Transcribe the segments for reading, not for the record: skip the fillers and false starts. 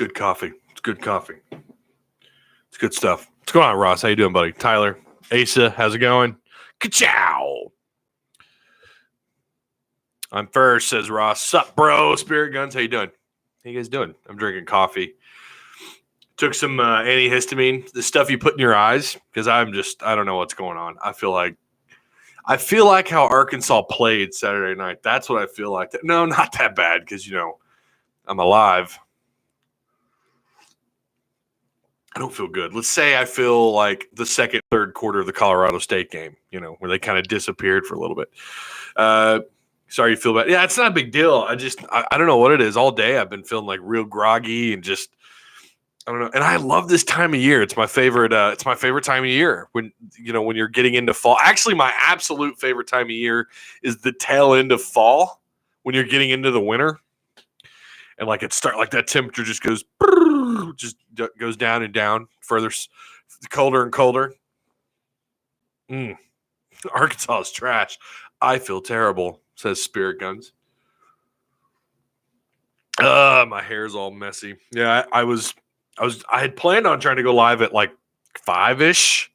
good coffee. It's good coffee. It's good stuff. What's going on, Ross? How you doing, buddy? Tyler, Asa, how's it going? Ka-chow! I'm first, says Ross. Sup, bro? Spirit Guns, how you doing? How you guys doing? I'm drinking coffee. Took some antihistamine, the stuff you put in your eyes, because I don't know what's going on. I feel like how Arkansas played Saturday night. That's what I feel like. No, not that bad, because, I'm alive. I don't feel good. Let's say I feel like the second, third quarter of the Colorado State game, where they kind of disappeared for a little bit. Sorry you feel bad. Yeah, it's not a big deal. I don't know what it is. All day I've been feeling like real groggy and just, I don't know. And I love this time of year. It's my favorite. It's my favorite time of year when you're getting into fall. Actually, my absolute favorite time of year is the tail end of fall when you're getting into the winter. And like that temperature just goes down and down, further colder and colder. Arkansas is trash. I feel terrible, says Spirit Guns. My hair's all messy. Yeah, I had planned on trying to go live at like 5-ish,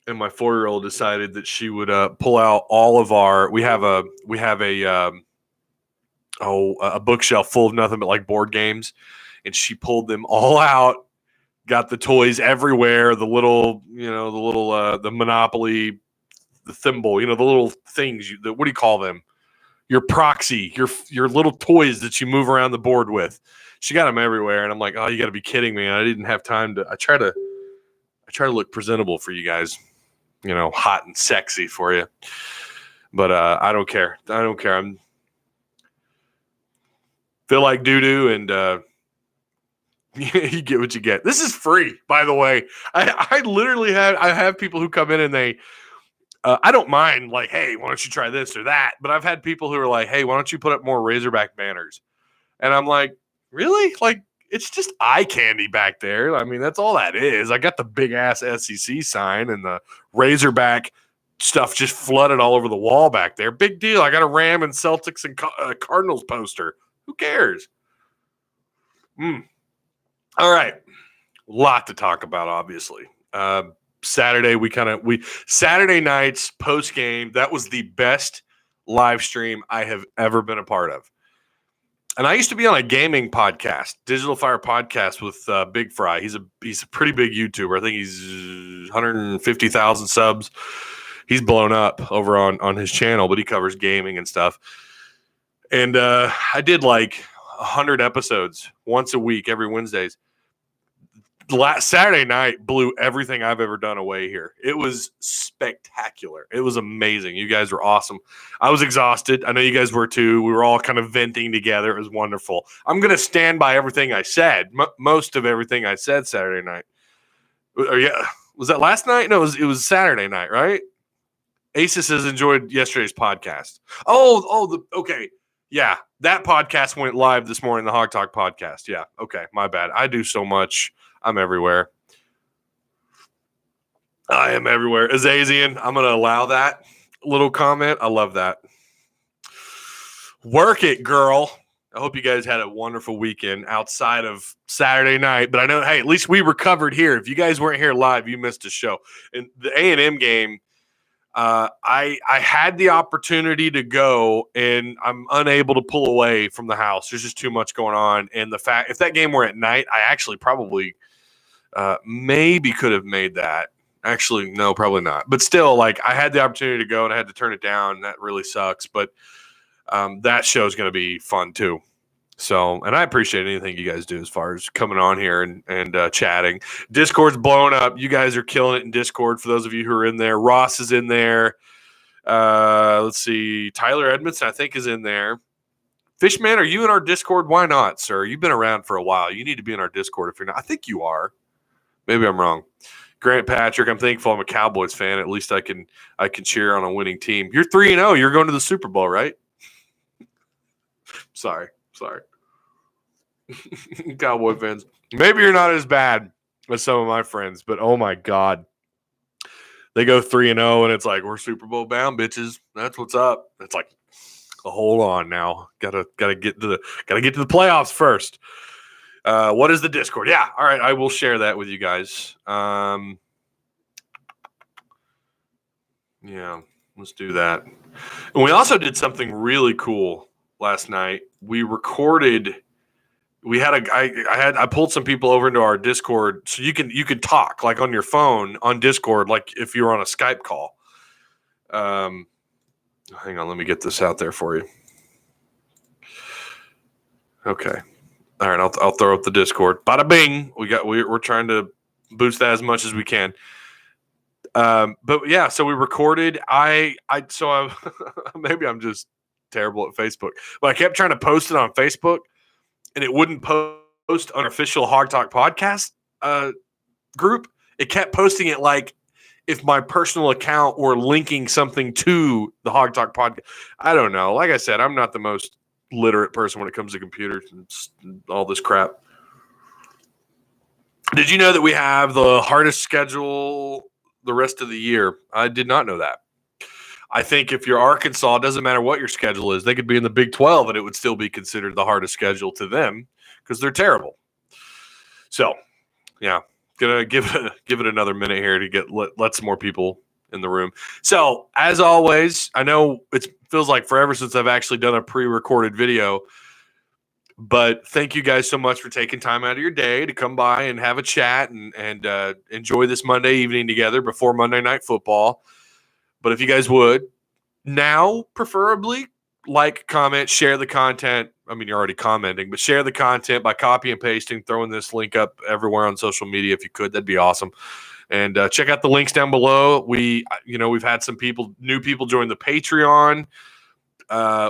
and my 4-year-old decided that she would pull out all of our. We have a bookshelf full of nothing but like board games, and she pulled them all out, got the toys everywhere, the Monopoly, the thimble, the little things, what do you call them? Your proxy, your little toys that you move around the board with. She got them everywhere, and I'm like, oh, you got to be kidding me. And I didn't have time to. I try to look presentable for you guys, hot and sexy for you. But I don't care. I'm feel like doo-doo, and you get what you get. This is free, by the way. I literally have people who come in and they I don't mind, like, hey, why don't you try this or that? But I've had people who are like, hey, why don't you put up more Razorback banners? And I'm like, really? Like, it's just eye candy back there. I mean, that's all that is. I got the big ass SEC sign and the Razorback stuff just flooded all over the wall back there. Big deal. I got a Ram and Celtics and Cardinals poster. Who cares? All right. A lot to talk about, obviously. Saturday, Saturday nights post game, that was the best live stream I have ever been a part of. And I used to be on a gaming podcast, Digital Fire Podcast, with Big Fry. He's a pretty big YouTuber. I think he's 150,000 subs. He's blown up over on his channel, but he covers gaming and stuff. And I did like 100 episodes once a week, every Wednesdays. Last Saturday night blew everything I've ever done away here. It was spectacular. It was amazing. You guys were awesome. I was exhausted. I know you guys were too. We were all kind of venting together. It was wonderful. I'm going to stand by everything I said. Most of everything I said Saturday night. Yeah, was that last night? No, it was Saturday night, right? Asus has enjoyed yesterday's podcast. Okay. Yeah, that podcast went live this morning, the Hog Talk podcast. Yeah, okay, my bad. I do so much. I'm everywhere. I am everywhere. Azazian, I'm going to allow that little comment. I love that. Work it, girl. I hope you guys had a wonderful weekend outside of Saturday night. But I know, hey, at least we recovered here. If you guys weren't here live, you missed a show. And the A&M game, I had the opportunity to go, and I'm unable to pull away from the house. There's just too much going on. And the fact, if that game were at night, I actually probably maybe could have made that. Actually, no, probably not. But still, like, I had the opportunity to go, and I had to turn it down. And that really sucks. But that show is going to be fun too. So, and I appreciate anything you guys do as far as coming on here and chatting. Discord's blowing up. You guys are killing it in Discord. For those of you who are in there, Ross is in there. Let's see. Tyler Edmonson, I think, is in there. Fishman, are you in our Discord? Why not, sir? You've been around for a while. You need to be in our Discord if you're not. I think you are. Maybe I'm wrong. Grant Patrick, I'm thankful I'm a Cowboys fan. At least I can cheer on a winning team. You're 3-0. You're going to the Super Bowl, right? Sorry. Cowboy fans. Maybe you're not as bad as some of my friends, but oh my God. They go 3-0 and it's like, we're Super Bowl bound, bitches. That's what's up. It's like, hold on now. Gotta get to the playoffs first. What is the Discord? Yeah. All right. I will share that with you guys. Yeah, let's do that. And we also did something really cool last night. We recorded. We had I pulled some people over into our Discord, so you can talk like on your phone on Discord, like if you were on a Skype call. Hang on, let me get this out there for you. Okay, all right, I'll throw up the Discord. Bada bing, we're trying to boost that as much as we can. But yeah, so we recorded. Maybe I'm just terrible at Facebook, but I kept trying to post it on Facebook, and it wouldn't post on official Hog Talk podcast group. It kept posting it like if my personal account were linking something to the Hog Talk podcast. I don't know. Like I said, I'm not the most literate person when it comes to computers and all this crap. Did you know that we have the hardest schedule the rest of the year? I did not know that. I think if you're Arkansas, it doesn't matter what your schedule is. They could be in the Big 12 and it would still be considered the hardest schedule to them because they're terrible. So, yeah, gonna give it another minute here to let some more people in the room. So, as always, I know it feels like forever since I've actually done a pre-recorded video, but thank you guys so much for taking time out of your day to come by and have a chat and enjoy this Monday evening together before Monday Night Football. But if you guys would, now preferably like, comment, share the content. I mean, you're already commenting, but share the content by copy and pasting, throwing this link up everywhere on social media if you could. That'd be awesome. And check out the links down below. We've had some new people join the Patreon,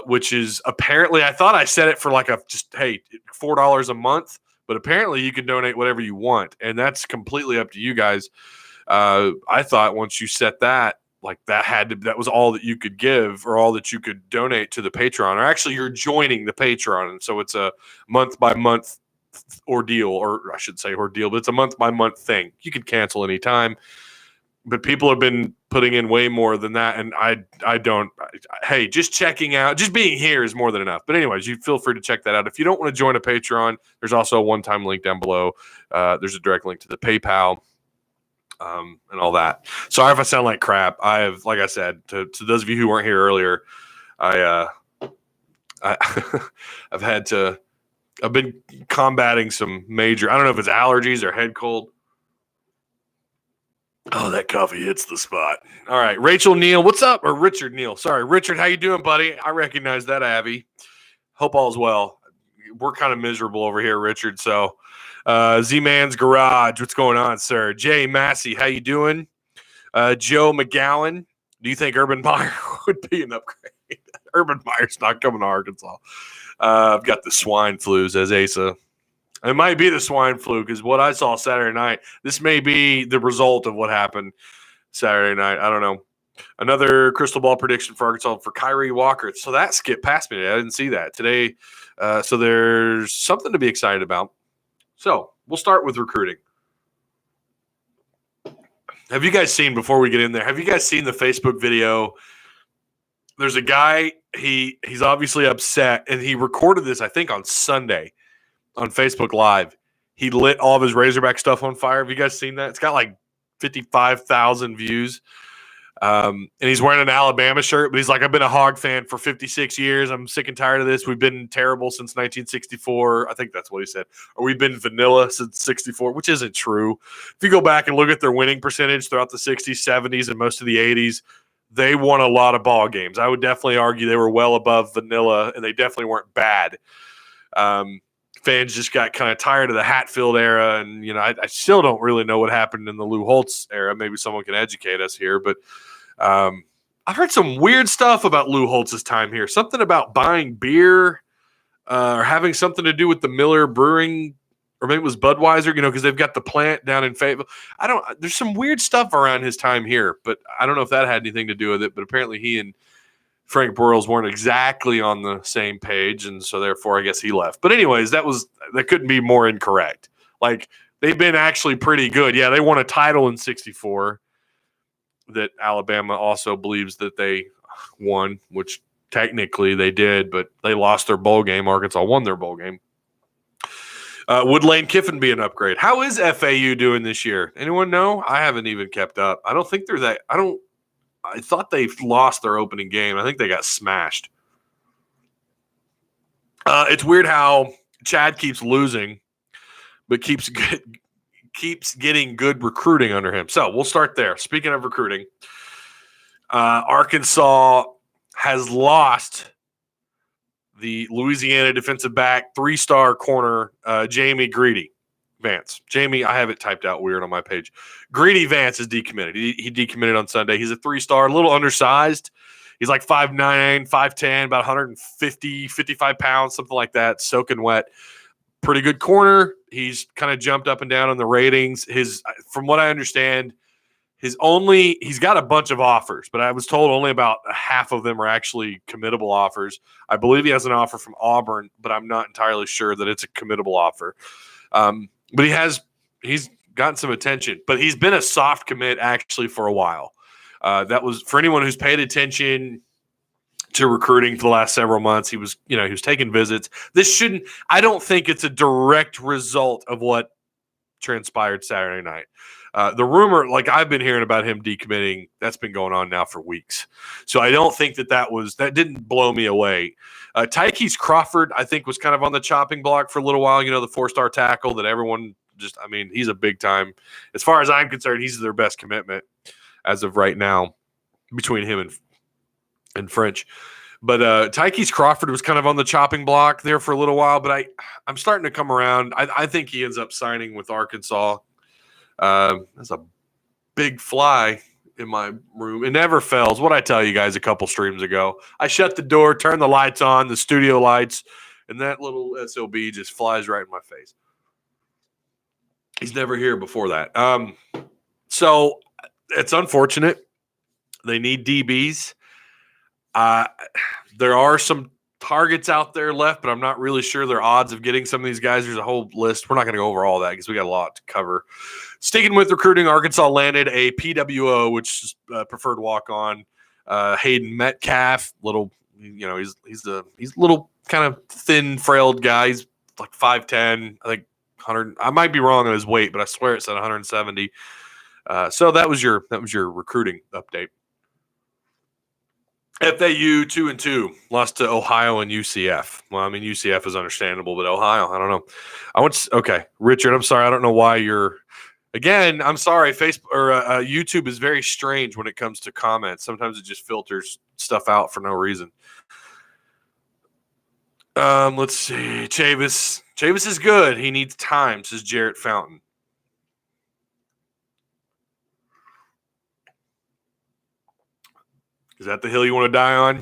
which is apparently, I thought I said it for $4 a month, but apparently you can donate whatever you want, and that's completely up to you guys. I thought once you set that, that was all that you could give or all that you could donate to the Patreon, or actually you're joining the Patreon, and so it's a month by month ordeal, or I should say ordeal, but it's a month by month thing. You can cancel anytime. But people have been putting in way more than that, and I don't. Hey, just checking out, just being here is more than enough. But anyways, you feel free to check that out. If you don't want to join a Patreon, there's also a one-time link down below. There's a direct link to the PayPal and all that. Sorry if I sound like crap. Like I said, to those of you who weren't here earlier, I've been combating some major. I don't know if it's allergies or head cold. Oh, that coffee hits the spot. All right. Rachel Neal, what's up? Or Richard Neal. Sorry, Richard, how you doing, buddy? I recognize that, Abby. Hope all's well. We're kind of miserable over here, Richard. So, Z-Man's Garage, what's going on, sir? Jay Massey, how you doing? Joe McGowan, do you think Urban Meyer would be an upgrade? Urban Meyer's not coming to Arkansas. I've got the swine flu, says Asa. It might be the swine flu because what I saw Saturday night, this may be the result of what happened Saturday night. I don't know. Another crystal ball prediction for Arkansas for Kyrie Walker. So that skipped past me today. I didn't see that today. So there's something to be excited about. So we'll start with recruiting. Have you guys seen, before we get in there, have you guys seen the Facebook video? There's a guy, he's obviously upset, and he recorded this, I think, on Sunday. On Facebook Live, he lit all of his Razorback stuff on fire. Have you guys seen that? It's got like 55,000 views. And he's wearing an Alabama shirt, but he's like, I've been a Hog fan for 56 years. I'm sick and tired of this. We've been terrible since 1964. I think that's what he said. Or we've been vanilla since 64, which isn't true. If you go back and look at their winning percentage throughout the 60s, 70s, and most of the 80s, they won a lot of ball games. I would definitely argue they were well above vanilla, and they definitely weren't bad. Fans just got kind of tired of the Hatfield era, and I still don't really know what happened in the Lou Holtz era. Maybe someone can educate us here, but I've heard some weird stuff about Lou Holtz's time here. Something about buying beer or having something to do with the Miller Brewing, or maybe it was Budweiser. Because they've got the plant down in Fayetteville. There's some weird stuff around his time here, but I don't know if that had anything to do with it. But apparently, he and Frank Broyles weren't exactly on the same page, and so therefore I guess he left. But anyways, that couldn't be more incorrect. Like, they've been actually pretty good. Yeah, they won a title in 64 that Alabama also believes that they won, which technically they did, but they lost their bowl game. Arkansas won their bowl game. Would Lane Kiffin be an upgrade? How is FAU doing this year? Anyone know? I haven't even kept up. I don't think they're that. I thought they lost their opening game. I think they got smashed. It's weird how Chad keeps losing, but keeps getting good recruiting under him. So we'll start there. Speaking of recruiting, Arkansas has lost the Louisiana defensive back, 3-star corner, Jamie Greedy Vance. Jamie, I have it typed out weird on my page. Greedy Vance is decommitted. He decommitted on Sunday. He's a 3-star, a little undersized. He's like 5'9", 5'10", about 150, 55 pounds, something like that, soaking wet. Pretty good corner. He's kind of jumped up and down on the ratings. From what I understand, he's got a bunch of offers, but I was told only about half of them are actually committable offers. I believe he has an offer from Auburn, but I'm not entirely sure that it's a committable offer. But he's gotten some attention, but he's been a soft commit actually for a while. That was for anyone who's paid attention to recruiting for the last several months. He was taking visits. I don't think it's a direct result of what transpired Saturday night. The rumor, like I've been hearing about him decommitting, that's been going on now for weeks. So I don't think that didn't blow me away. Tykees Crawford, I think, was kind of on the chopping block for a little while. The 4-star tackle that everyone he's a big time. As far as I'm concerned, he's their best commitment as of right now between him and French. But Tykees Crawford was kind of on the chopping block there for a little while, but I'm starting to come around. I think he ends up signing with Arkansas. That's a big fly in my room. It never fails. What I tell you guys a couple streams ago. I shut the door, turn the lights on, the studio lights, and that little SOB just flies right in my face. He's never here before that. So it's unfortunate. They need DBs. There are some targets out there left, but I'm not really sure their odds of getting some of these guys. There's a whole list. We're not going to go over all that because we got a lot to cover. Sticking with recruiting, Arkansas landed a PWO, which is preferred walk-on. Hayden Metcalf, he's a little kind of thin, frail guy. He's like 5'10", I think 100. I might be wrong on his weight, but I swear it said 170. So that was your recruiting update. FAU 2-2 lost to Ohio and UCF. Well, I mean UCF is understandable, but Ohio, I don't know. Okay, Richard, I'm sorry, I don't know why you're. Again, I'm sorry. Facebook or YouTube is very strange when it comes to comments. Sometimes it just filters stuff out for no reason. Let's see. Chavis is good. He needs time, says Jarrett Fountain. Is that the hill you want to die on?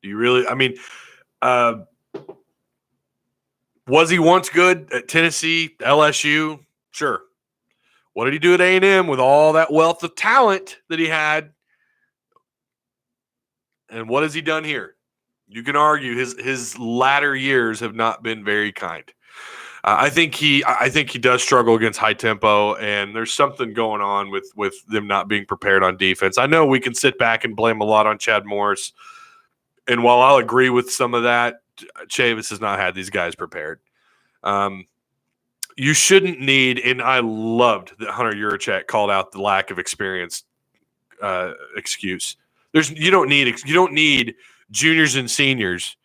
Do you really? I mean, was he once good at Tennessee, LSU? Sure. What did he do at A&M with all that wealth of talent that he had? And what has he done here? You can argue his latter years have not been very kind. I think he does struggle against high tempo, and there's something going on with them not being prepared on defense. I know we can sit back and blame a lot on Chad Morris, and while I'll agree with some of that, Chavis has not had these guys prepared. You shouldn't need, and I loved that Hunter Yurachek called out the lack of experience excuse. You don't need juniors and seniors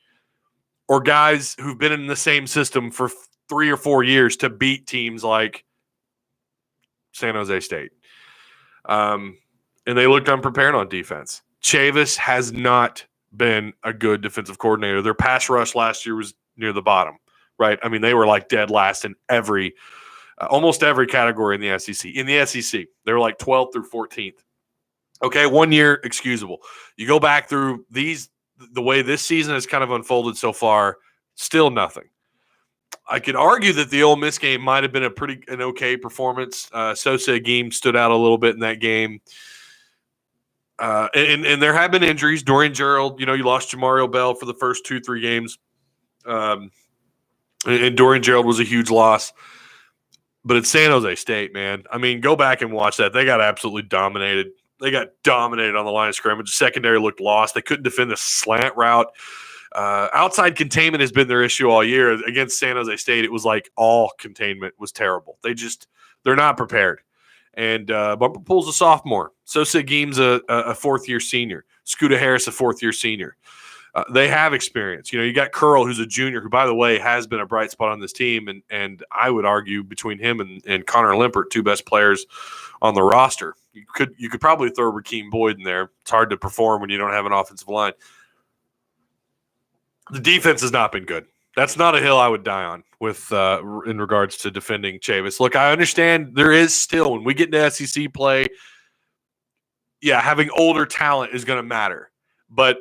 or guys who've been in the same system for 3 or 4 years to beat teams like San Jose State. And they looked unprepared on defense. Chavis has not been a good defensive coordinator. Their pass rush last year was near the bottom, right? I mean, they were like dead last in almost every category in the SEC. In the SEC, they were like 12th through 14th. Okay, 1 year, excusable. You go back through the way this season has kind of unfolded so far, still nothing. I could argue that the Ole Miss game might have been an okay performance. Sosa Agim stood out a little bit in that game. And there have been injuries. Dorian Gerald, you lost Jamario Bell for the first 2-3 games. And Dorian Gerald was a huge loss. But it's San Jose State, man. I mean, go back and watch that. They got absolutely dominated. They got dominated on the line of scrimmage. The secondary looked lost. They couldn't defend the slant route. Outside containment has been their issue all year. Against San Jose State, it was like all containment was terrible. They're not prepared. And Bumper Pool's a sophomore. Sosa Geem's a fourth-year senior. Scooter Harris, a fourth-year senior. They have experience. You got Curl, who's a junior, who, by the way, has been a bright spot on this team. And I would argue between him and Connor Limpert, two best players on the roster. You could probably throw Rakeem Boyd in there. It's hard to perform when you don't have an offensive line. The defense has not been good. That's not a hill I would die on with in regards to defending Chavis. Look, I understand there is still, when we get into SEC play, having older talent is going to matter. But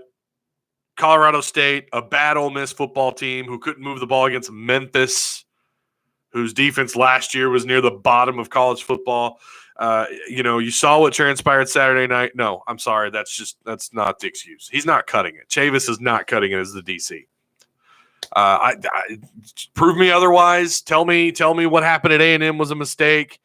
Colorado State, a bad Ole Miss football team who couldn't move the ball against Memphis, whose defense last year was near the bottom of college football. You saw what transpired Saturday night. No, I'm sorry. That's not the excuse. He's not cutting it. Chavis is not cutting it as the DC. Prove me otherwise. Tell me what happened at A&M was a mistake.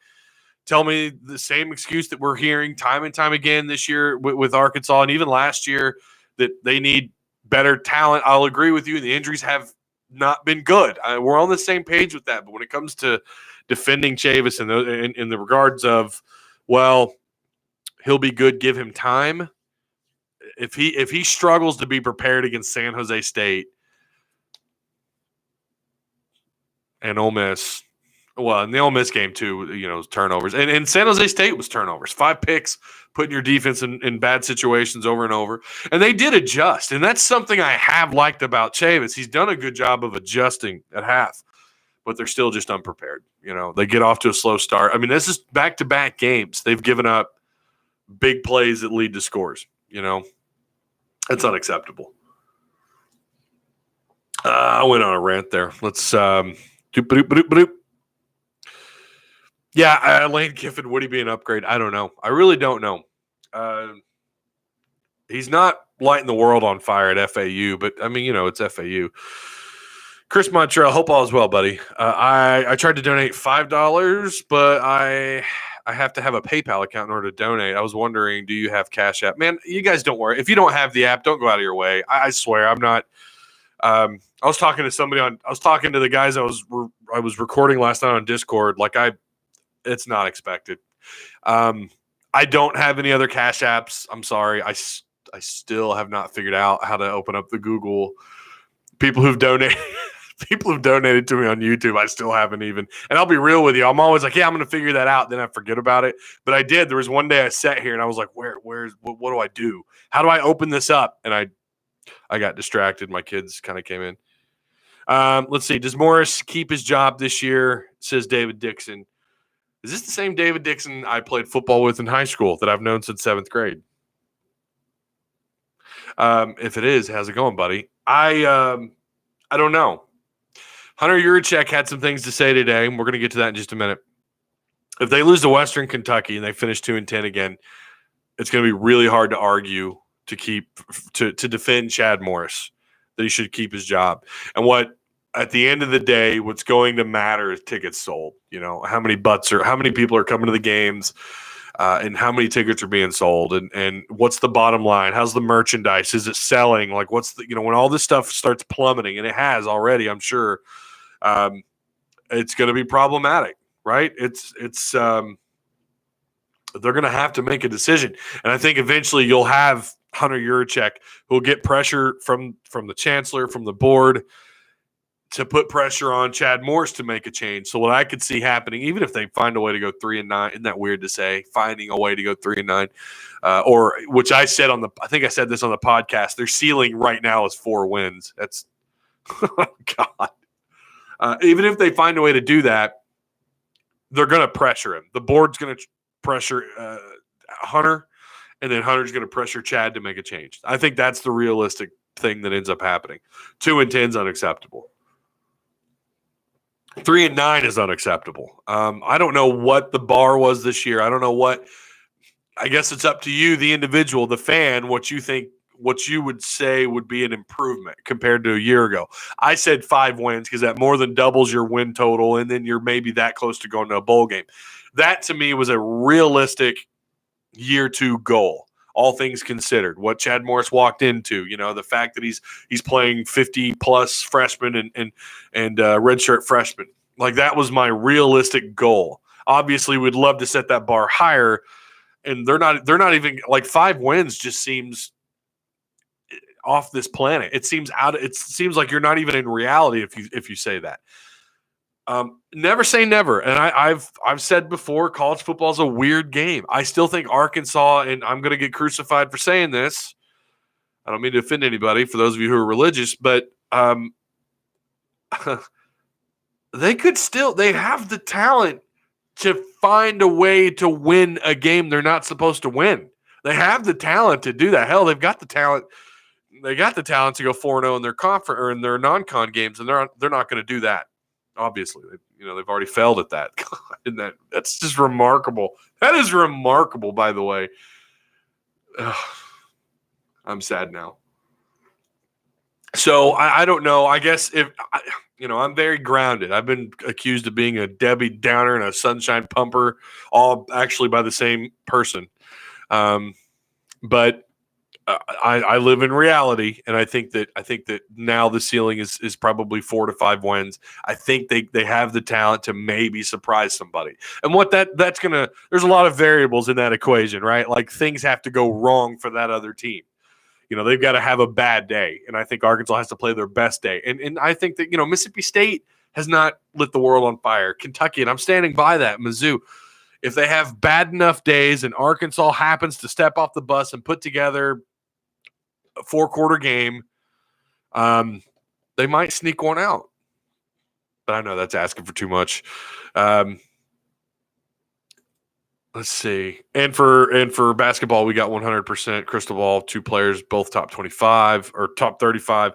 Tell me the same excuse that we're hearing time and time again this year with Arkansas, and even last year, that they need better talent. I'll agree with you. The injuries have not been good. We're on the same page with that. But when it comes to defending Chavis in the regards of, well, he'll be good, give him time. If he struggles to be prepared against San Jose State and Ole Miss, well, in the Ole Miss game too, turnovers. And San Jose State was turnovers. 5 picks, putting your defense in bad situations over and over. And they did adjust. And that's something I have liked about Chavis. He's done a good job of adjusting at half, but they're still just unprepared. They get off to a slow start. I mean, this is back-to-back games. They've given up big plays that lead to scores. That's unacceptable. I went on a rant there. Let's Lane Kiffin, would he be an upgrade? I don't know. I really don't know. He's not lighting the world on fire at FAU, but, it's FAU. Chris Montreal, hope all is well, buddy. I tried to donate $5, but I have to have a PayPal account in order to donate. I was wondering, do you have Cash App? Man, you guys don't worry. If you don't have the app, don't go out of your way. I swear, I'm not. I was talking to the guys I was recording last night on Discord. It's not expected. I don't have any other Cash Apps. I'm sorry. I still have not figured out how to open up the Google. People who've donated to me on YouTube, I still haven't even. And I'll be real with you. I'm always like, I'm going to figure that out. Then I forget about it. But I did. There was one day I sat here and I was like, what do I do? How do I open this up? And I got distracted. My kids kind of came in. Let's see. Does Morris keep his job this year? Says David Dixon. Is this the same David Dixon I played football with in high school that I've known since 7th grade? If it is, how's it going, buddy? I don't know. Hunter Yurachek had some things to say today, and we're going to get to that in just a minute. If they lose to Western Kentucky and they finish 2-10 again, it's going to be really hard to argue to defend Chad Morris that he should keep his job. And at the end of the day, what's going to matter is tickets sold. How many people are coming to the games, and how many tickets are being sold, and what's the bottom line? How's the merchandise? Is it selling? What's when all this stuff starts plummeting, and it has already, I'm sure, it's going to be problematic, right? They're going to have to make a decision. And I think eventually you'll have Hunter Yurachek who will get pressure from the chancellor, from the board, to put pressure on Chad Morris to make a change. So what I could see happening, even if they find a way to go 3-9, isn't that weird to say, finding a way to go 3-9, or which I think I said this on the podcast, their ceiling right now is 4 wins. That's, oh God. Even if they find a way to do that, they're going to pressure him. The board's going to pressure Hunter, and then Hunter's going to pressure Chad to make a change. I think that's the realistic thing that ends up happening. 2-10 is unacceptable. 3-9 is unacceptable. I don't know what the bar was this year. I don't know I guess it's up to you, the individual, the fan, what you would say would be an improvement compared to a year ago. I said 5 wins because that more than doubles your win total, and then you're maybe that close to going to a bowl game. That to me was a realistic year 2 goal. all things considered, what Chad Morris walked into, the fact that he's playing 50-plus freshmen and redshirt freshmen. Like, that was my realistic goal. Obviously, we'd love to set that bar higher, and they're not even like 5 wins just seems off this planet. It seems like you're not even in reality if you say that. Never say never. And I've said before, college football is a weird game. I still think Arkansas, and I'm going to get crucified for saying this. I don't mean to offend anybody, for those of you who are religious, but they have the talent to find a way to win a game they're not supposed to win. They have the talent to do that. Hell, they've got the talent. They got the talent to go 4-0 in their conference or in their non-con games, and they're not going to do that. Obviously, they've already failed at that. And that's just remarkable. That is remarkable, by the way. Ugh, I'm sad now. So I don't know. I guess I'm very grounded. I've been accused of being a Debbie Downer and a sunshine pumper, all actually by the same person. But I live in reality, and I think that now the ceiling is probably 4 to 5 wins. I think they have the talent to maybe surprise somebody. And what that's gonna, there's a lot of variables in that equation, right? Like, things have to go wrong for that other team. They've got to have a bad day, and I think Arkansas has to play their best day. And I think that Mississippi State has not lit the world on fire. Kentucky, and I'm standing by that. Mizzou, if they have bad enough days, and Arkansas happens to step off the bus and put together a 4-quarter game, they might sneak one out. But I know that's asking for too much. Let's see. And for basketball, we got 100% crystal ball, 2 players, both top 25 or top 35.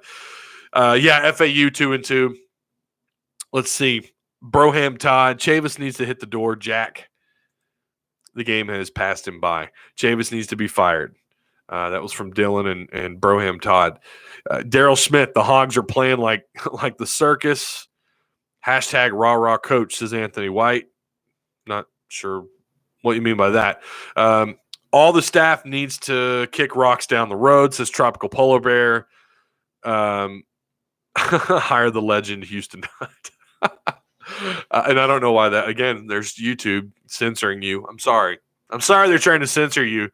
FAU 2-2. Let's see. Broham Todd. Chavis needs to hit the door. Jack. The game has passed him by. Chavis needs to be fired. That was from Dylan and Broham Todd. Daryl Smith, the Hogs are playing like the circus. Hashtag rah coach, says Anthony White. Not sure what you mean by that. All the staff needs to kick rocks down the road, says Tropical Polar Bear. Hire the legend Houston Nutt. And I don't know why that. Again, there's YouTube censoring you. I'm sorry they're trying to censor you.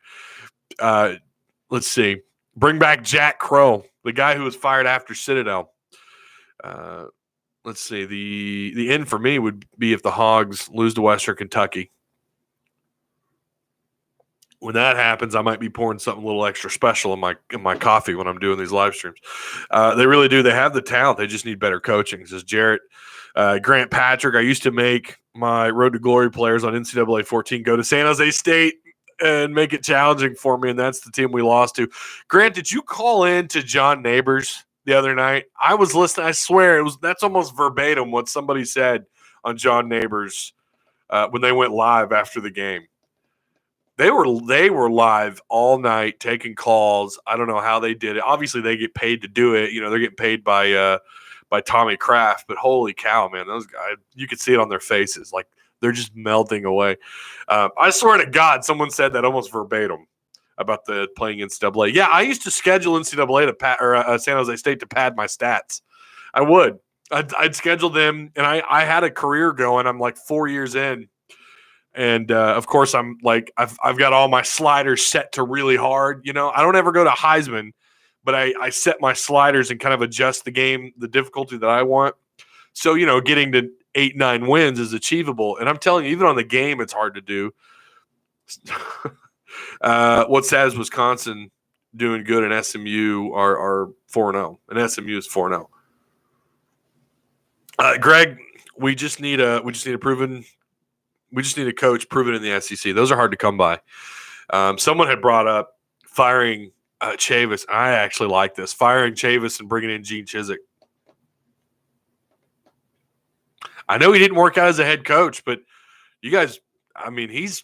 Let's see. Bring back Jack Crow, the guy who was fired after Citadel. Let's see. The end for me would be if the Hogs lose to Western Kentucky. When that happens, I might be pouring something a little extra special in my coffee when I'm doing these live streams. They really do. They have the talent. They just need better coaching, says Jarrett. Grant Patrick, I used to make my Road to Glory players on NCAA 14 go to San Jose State and make it challenging for me, and that's the team we lost to. Grant, did you call in to John Neighbors the other night? I was listening. I swear that's almost verbatim what somebody said on John Neighbors when they went live after the game. They were live all night taking calls. I don't know how they did it. Obviously, they get paid to do it. They're getting paid by Tommy Kraft. But holy cow, man, those guys! You could see it on their faces, like they're just melting away. I swear to God, someone said that almost verbatim about the playing NCAA. Yeah, I used to schedule NCAA to San Jose State to pad my stats. I would. I'd schedule them, and I had a career going. I'm like 4 years in. And, of course, I'm like I've got all my sliders set to really hard. I don't ever go to Heisman, but I set my sliders and kind of adjust the game, the difficulty that I want. So, getting to 8-9 wins is achievable. And I'm telling you, even on the game, it's hard to do. What's sad is Wisconsin doing good, and SMU are 4-0. And SMU is 4-0. Greg, we just need a proven. We just need a coach proven in the SEC. Those are hard to come by. Someone had brought up firing Chavis. I actually like this. Firing Chavis and bringing in Gene Chizik. I know he didn't work out as a head coach, but you guys, I mean, he's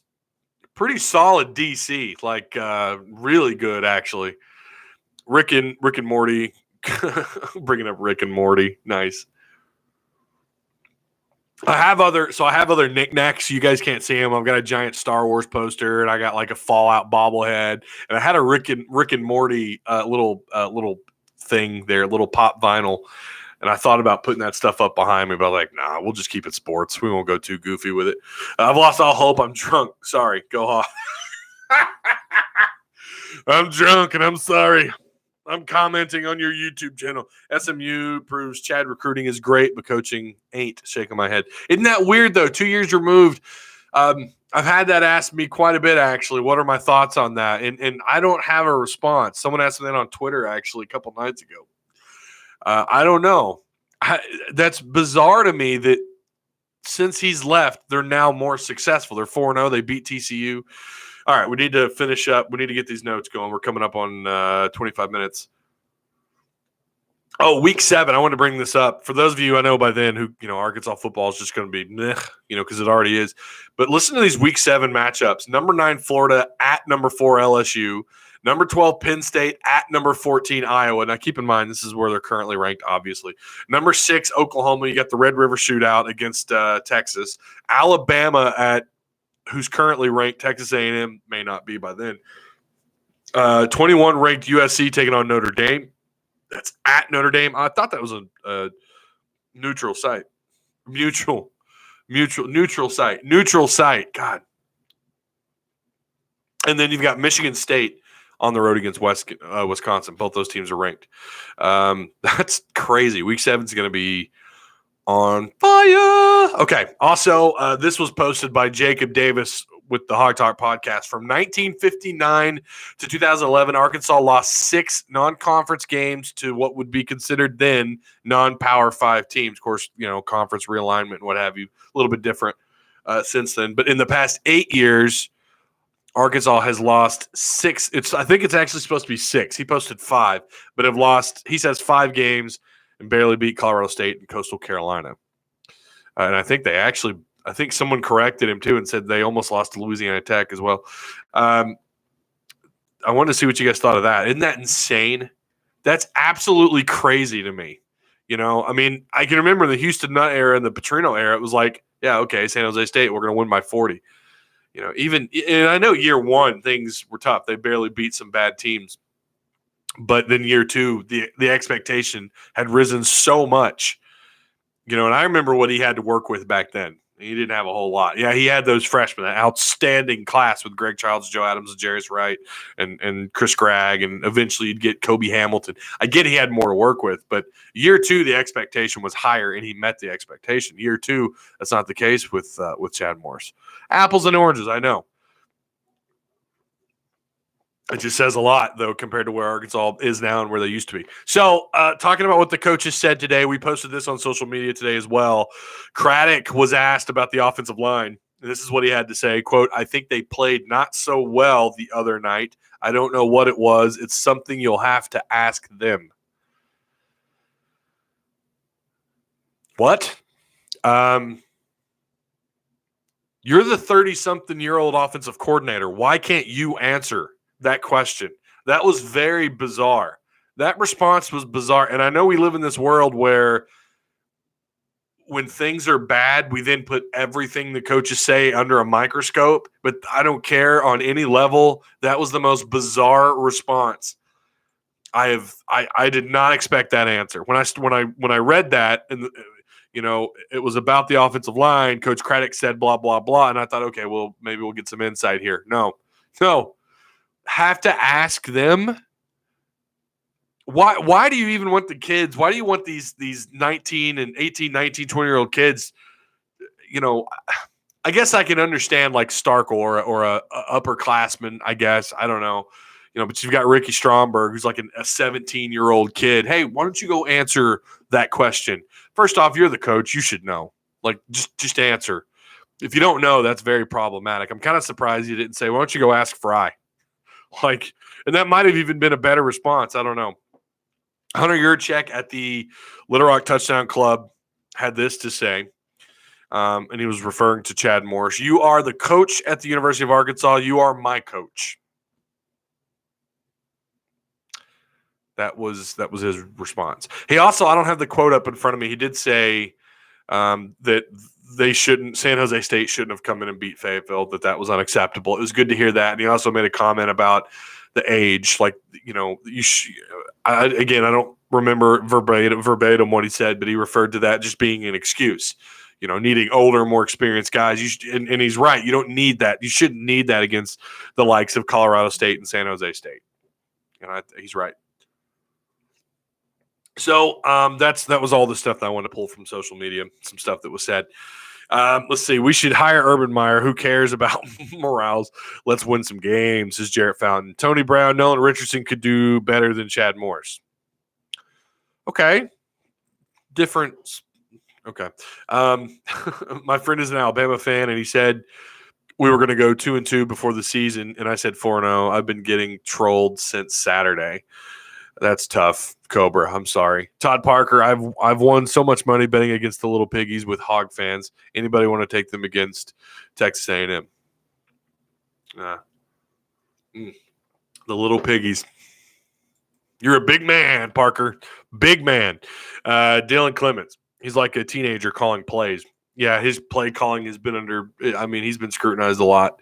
pretty solid DC. Like, really good, actually. Rick and Morty. Bringing up Rick and Morty. Nice. I have other knickknacks. You guys can't see them. I've got a giant Star Wars poster, and I got like a Fallout bobblehead, and I had a Rick and Morty little thing there, little pop vinyl. And I thought about putting that stuff up behind me, but I'm like, nah, we'll just keep it sports. We won't go too goofy with it. I've lost all hope. I'm drunk. Sorry. Go off. I'm drunk and I'm sorry. I'm commenting on your YouTube channel. SMU proves Chad recruiting is great, but coaching ain't. Shaking my head. Isn't that weird, though? 2 years removed. I've had that asked me quite a bit, actually. What are my thoughts on that? And I don't have a response. Someone asked me that on Twitter, actually, a couple nights ago. I don't know. That's bizarre to me that since he's left, they're now more successful. They're 4-0. They beat TCU. All right, we need to finish up. We need to get these notes going. We're coming up on 25 minutes. Oh, week 7. I want to bring this up. For those of you I know by then who, Arkansas football is just going to be, because it already is. But listen to these week 7 matchups. Number 9, Florida at number 4, LSU. Number 12, Penn State at number 14, Iowa. Now, keep in mind, this is where they're currently ranked, obviously. Number 6, Oklahoma. You got the Red River Shootout against Texas. Alabama at who's currently ranked. Texas A&M may not be by then. 21 ranked USC taking on Notre Dame. That's at Notre Dame. I thought that was a neutral site. Neutral site. God. And then you've got Michigan State on the road against Wisconsin. Both those teams are ranked. That's crazy. Week 7 is going to be on fire. Okay. Also, this was posted by Jacob Davis with the Hog Talk podcast. From 1959 to 2011, Arkansas lost 6 non-conference games to what would be considered then non-Power 5 teams. Of course, conference realignment and what have you, a little bit different since then. But in the past 8 years, Arkansas has lost 6. I think it's actually supposed to be 6. He posted 5, but have lost, he says, 5 games and barely beat Colorado State and Coastal Carolina. And I think someone corrected him too and said they almost lost to Louisiana Tech as well. I wanted to see what you guys thought of that. Isn't that insane? That's absolutely crazy to me. I can remember the Houston Nutt era and the Petrino era. It was like, yeah, okay, San Jose State, we're going to win by 40. And I know year 1 things were tough. They barely beat some bad teams. But then year 2, the expectation had risen so much. And I remember what he had to work with back then. He didn't have a whole lot. Yeah, he had those freshmen, an outstanding class with Greg Childs, Joe Adams, and Jarius Wright, and Chris Gregg, and eventually you'd get Kobe Hamilton. I get he had more to work with, but year 2, the expectation was higher, and he met the expectation. Year 2, that's not the case with Chad Morris. Apples and oranges, I know. It just says a lot, though, compared to where Arkansas is now and where they used to be. So, talking about what the coaches said today, we posted this on social media today as well. Craddock was asked about the offensive line. And this is what he had to say, quote, "I think they played not so well the other night. I don't know what it was. It's something you'll have to ask them." What? You're the 30-something-year-old offensive coordinator. Why can't you answer that question? That was very bizarre. That response was bizarre. And I know we live in this world where when things are bad, we then put everything the coaches say under a microscope, but I don't care on any level. That was the most bizarre response. I did not expect that answer. When I read that, and it was about the offensive line, Coach Craddock said blah blah blah, and I thought, okay, well, maybe we'll get some insight here. No. Have to ask them. Why do you even want the kids? Why do you want these 19 and 18, 19, 20-year-old kids? I guess I can understand like Stark or a upperclassman, I guess. I don't know. But you've got Ricky Stromberg, who's like a 17-year-old kid. Hey, why don't you go answer that question? First off, you're the coach. You should know. Like, just answer. If you don't know, that's very problematic. I'm kind of surprised you didn't say, why don't you go ask Fry? And that might have even been a better response. I don't know. Hunter Yurchek at the Little Rock Touchdown Club had this to say, and he was referring to Chad Morris. "You are the coach at the University of Arkansas. You are my coach." That was his response. He also, I don't have the quote up in front of me. He did say that San Jose State shouldn't have come in and beat Fayetteville, that was unacceptable. It was good to hear that. And he also made a comment about the age. Like, I don't remember verbatim what he said, but he referred to that just being an excuse, needing older, more experienced guys. And he's right. You don't need that. You shouldn't need that against the likes of Colorado State and San Jose State. And he's right. So that was all the stuff that I wanted to pull from social media, some stuff that was said. Let's see. We should hire Urban Meyer. Who cares about morals? Let's win some games, says Jarrett Fountain. Tony Brown, Nolan Richardson could do better than Chad Morris. Okay. Difference. Okay. My friend is an Alabama fan, and he said we were going to go 2-2 before the season, and I said 4-0. I've been getting trolled since Saturday. That's tough, Cobra. I'm sorry. Todd Parker, I've won so much money betting against the Little Piggies with Hog fans. Anybody want to take them against Texas A&M? The Little Piggies. You're a big man, Parker. Big man. Dylan Clements. He's like a teenager calling plays. Yeah, his play calling has been he's been scrutinized a lot.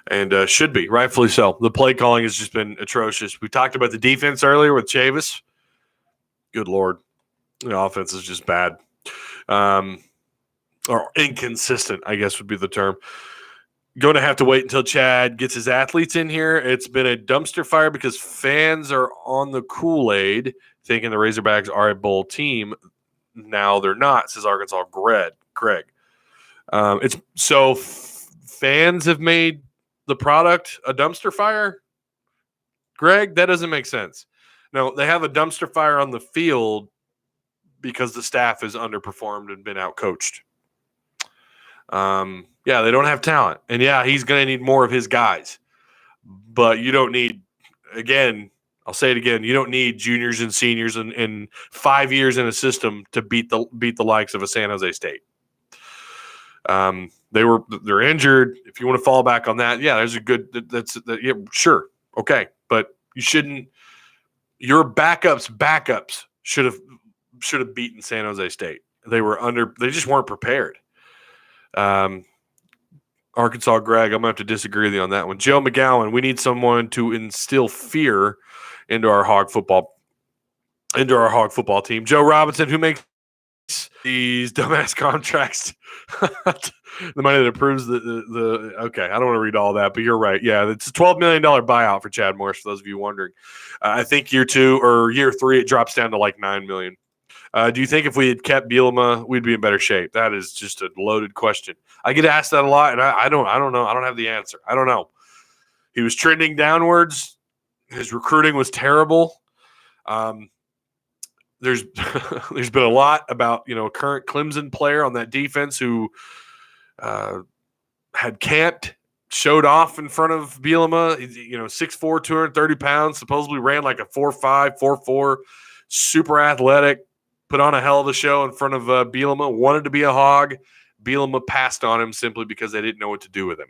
And should be, rightfully so. The play calling has just been atrocious. We talked about the defense earlier with Chavis. Good Lord. The offense is just bad. Or inconsistent, I guess would be the term. Going to have to wait until Chad gets his athletes in here. It's been a dumpster fire because fans are on the Kool-Aid thinking the Razorbacks are a bowl team. Now they're not, says Arkansas Craig. Fans have made the product a dumpster fire? Greg, that doesn't make sense. No, they have a dumpster fire on the field because the staff is underperformed and been outcoached. Yeah, they don't have talent. And yeah, he's going to need more of his guys. But you don't need, again, I'll say it again, you don't need juniors and seniors in 5 years in a system to beat the likes of a San Jose State. They're injured. If you want to fall back on that, yeah, there's a good. Yeah, sure, okay, but you shouldn't. Your backups should have beaten San Jose State. They just weren't prepared. Arkansas Greg, I'm gonna have to disagree with you on that one. Joe McGowan, we need someone to instill fear into our hog football team. Joe Robinson, who makes these dumbass contracts, the money that approves the okay, I don't want to read all that, but you're right. Yeah, it's a $12 million buyout for Chad Morris, for those of you wondering. I think year 2 or year 3 it drops down to like $9 million. Do you think if we had kept Bielema, we'd be in better shape? That is just a loaded question. I get asked that a lot, and I don't know. I don't have the answer. I don't know. He was trending downwards. His recruiting was terrible. There's been a lot about, a current Clemson player on that defense who had camped, showed off in front of Bielema. 6'4", 230 pounds, supposedly ran like a 4'5", 4'4", super athletic, put on a hell of a show in front of Bielema, wanted to be a hog. Bielema passed on him simply because they didn't know what to do with him.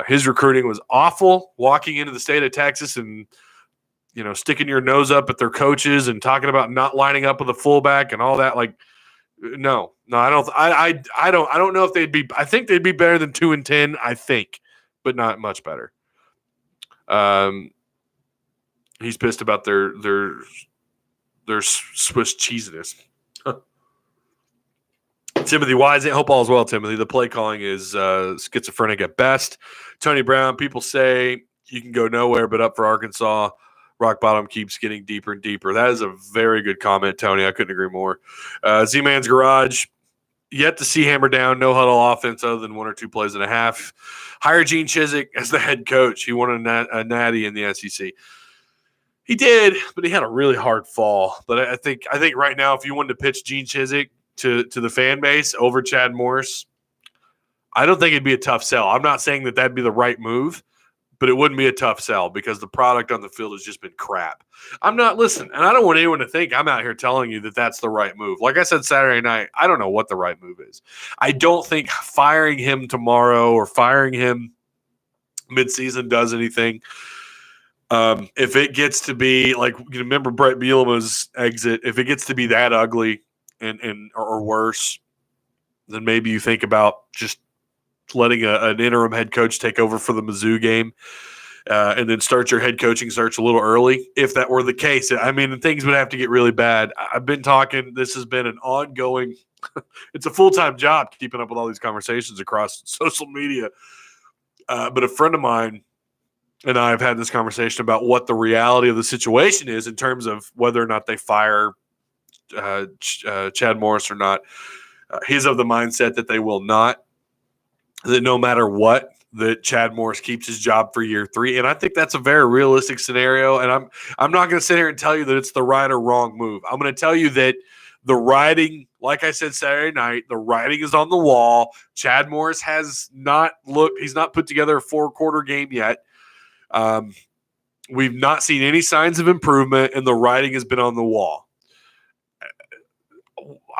His recruiting was awful, walking into the state of Texas and sticking your nose up at their coaches and talking about not lining up with a fullback and all that. Like, no, I don't know if they'd be. I think they'd be better than 2-10. I think, but not much better. He's pissed about their Swiss cheesiness. Timothy Whiseant, hope all is well, Timothy. The play calling is schizophrenic at best. Tony Brown, people say you can go nowhere but up for Arkansas. Rock bottom keeps getting deeper and deeper. That is a very good comment, Tony. I couldn't agree more. Z-Man's Garage, yet to see hammer down, no huddle offense other than 1 or 2 plays and a half. Hire Gene Chizik as the head coach. He won a natty in the SEC. He did, but he had a really hard fall. But I think right now, if you wanted to pitch Gene Chizik to the fan base over Chad Morris, I don't think it'd be a tough sell. I'm not saying that that'd be the right move, but it wouldn't be a tough sell because the product on the field has just been crap. And I don't want anyone to think I'm out here telling you that that's the right move. Like I said Saturday night, I don't know what the right move is. I don't think firing him tomorrow or firing him midseason does anything. If it gets to be like, remember Brett Bielema's exit, if it gets to be that ugly or worse, then maybe you think about just letting an interim head coach take over for the Mizzou game and then start your head coaching search a little early. If that were the case, I mean, things would have to get really bad. I've been talking. This has been an ongoing. It's a full-time job keeping up with all these conversations across social media. But a friend of mine and I have had this conversation about what the reality of the situation is in terms of whether or not they fire Chad Morris or not. He's of the mindset that they will not, that no matter what, that Chad Morris keeps his job for year 3. And I think that's a very realistic scenario. And I'm not going to sit here and tell you that it's the right or wrong move. I'm going to tell you that the writing, like I said Saturday night, the writing is on the wall. Chad Morris has not looked – he's not put together a 4-quarter game yet. We've not seen any signs of improvement, and the writing has been on the wall.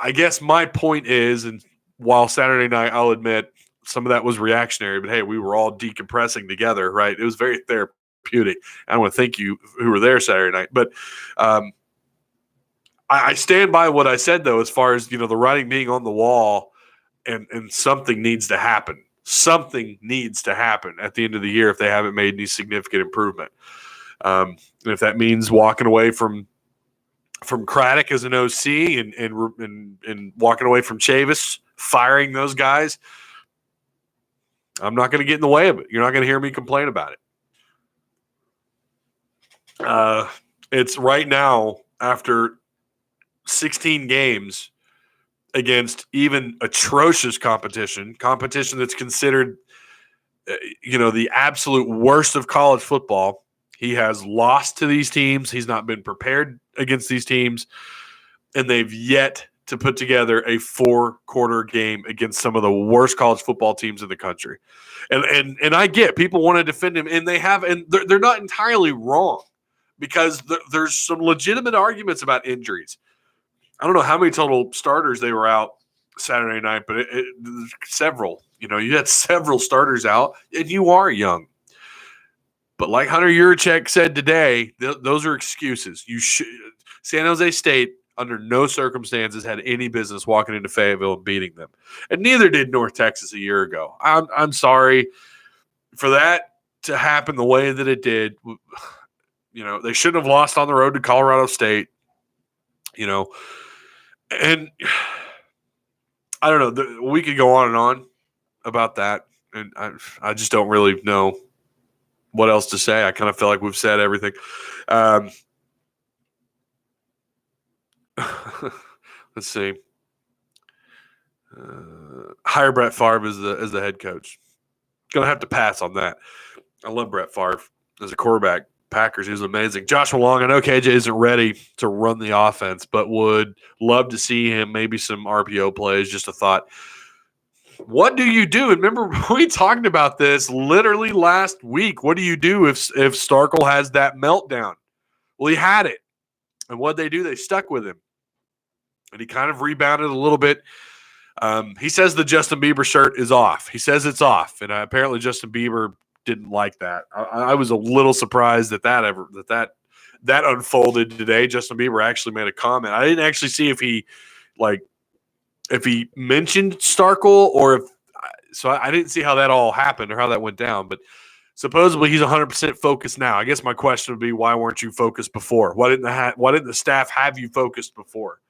I guess my point is, and while Saturday night, I'll admit some of that was reactionary, but hey, we were all decompressing together, right? It was very therapeutic. I want to thank you who were there Saturday night. But I stand by what I said, though, as far as, the writing being on the wall and something needs to happen. Something needs to happen at the end of the year if they haven't made any significant improvement. And if that means walking away from Craddock as an OC and walking away from Chavis, firing those guys, I'm not going to get in the way of it. You're not going to hear me complain about it. It's right now, after 16 games against even atrocious competition that's considered, the absolute worst of college football. He has lost to these teams. He's not been prepared against these teams, and they've yet to put together a 4-quarter game against some of the worst college football teams in the country. And I get people want to defend him, and they have, and they're not entirely wrong, because there's some legitimate arguments about injuries. I don't know how many total starters they were out Saturday night, but several. You had several starters out, and you are young. But like Hunter Yurachek said today, those are excuses. San Jose State, under no circumstances, had any business walking into Fayetteville and beating them, and neither did North Texas a year ago. I'm sorry for that to happen the way that it did. They shouldn't have lost on the road to Colorado State. And I don't know. We could go on and on about that, and I just don't really know what else to say. I kind of feel like we've said everything. Let's see. Hire Brett Favre as the head coach. Gonna have to pass on that. I love Brett Favre as a quarterback. Packers, he was amazing. Joshua Long, I know KJ isn't ready to run the offense, but would love to see him, maybe some RPO plays. Just a thought. What do you do? And remember, we talked about this literally last week. What do you do if Starkel has that meltdown? Well, he had it. And what they do? They stuck with him. And he kind of rebounded a little bit. He says the Justin Bieber shirt is off. He says it's off. And apparently Justin Bieber didn't like that. I was a little surprised that unfolded today. Justin Bieber actually made a comment. I didn't actually see if he mentioned Starkel or I didn't see how that all happened or how that went down. But supposedly he's 100% focused now. I guess my question would be, why weren't you focused before? Why didn't the staff have you focused before?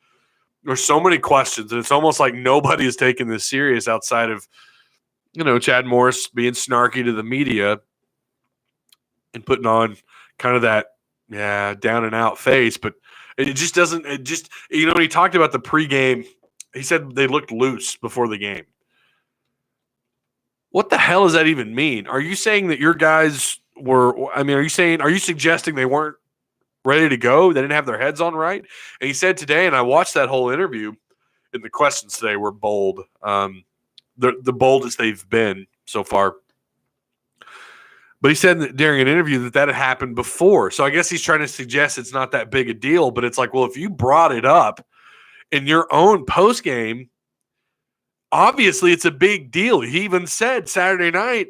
There's so many questions, and it's almost like nobody is taking this serious outside of Chad Morris being snarky to the media and putting on kind of that down and out face. But it just doesn't. It just when he talked about the pregame, he said they looked loose before the game. What the hell does that even mean? Are you saying that your guys were? I mean, are you suggesting they weren't ready to go? They didn't have their heads on right? And he said today, and I watched that whole interview, and the questions today were bold. The boldest they've been so far. But he said that during an interview that had happened before. So I guess he's trying to suggest it's not that big a deal. But it's like, well, if you brought it up in your own postgame, obviously it's a big deal. He even said Saturday night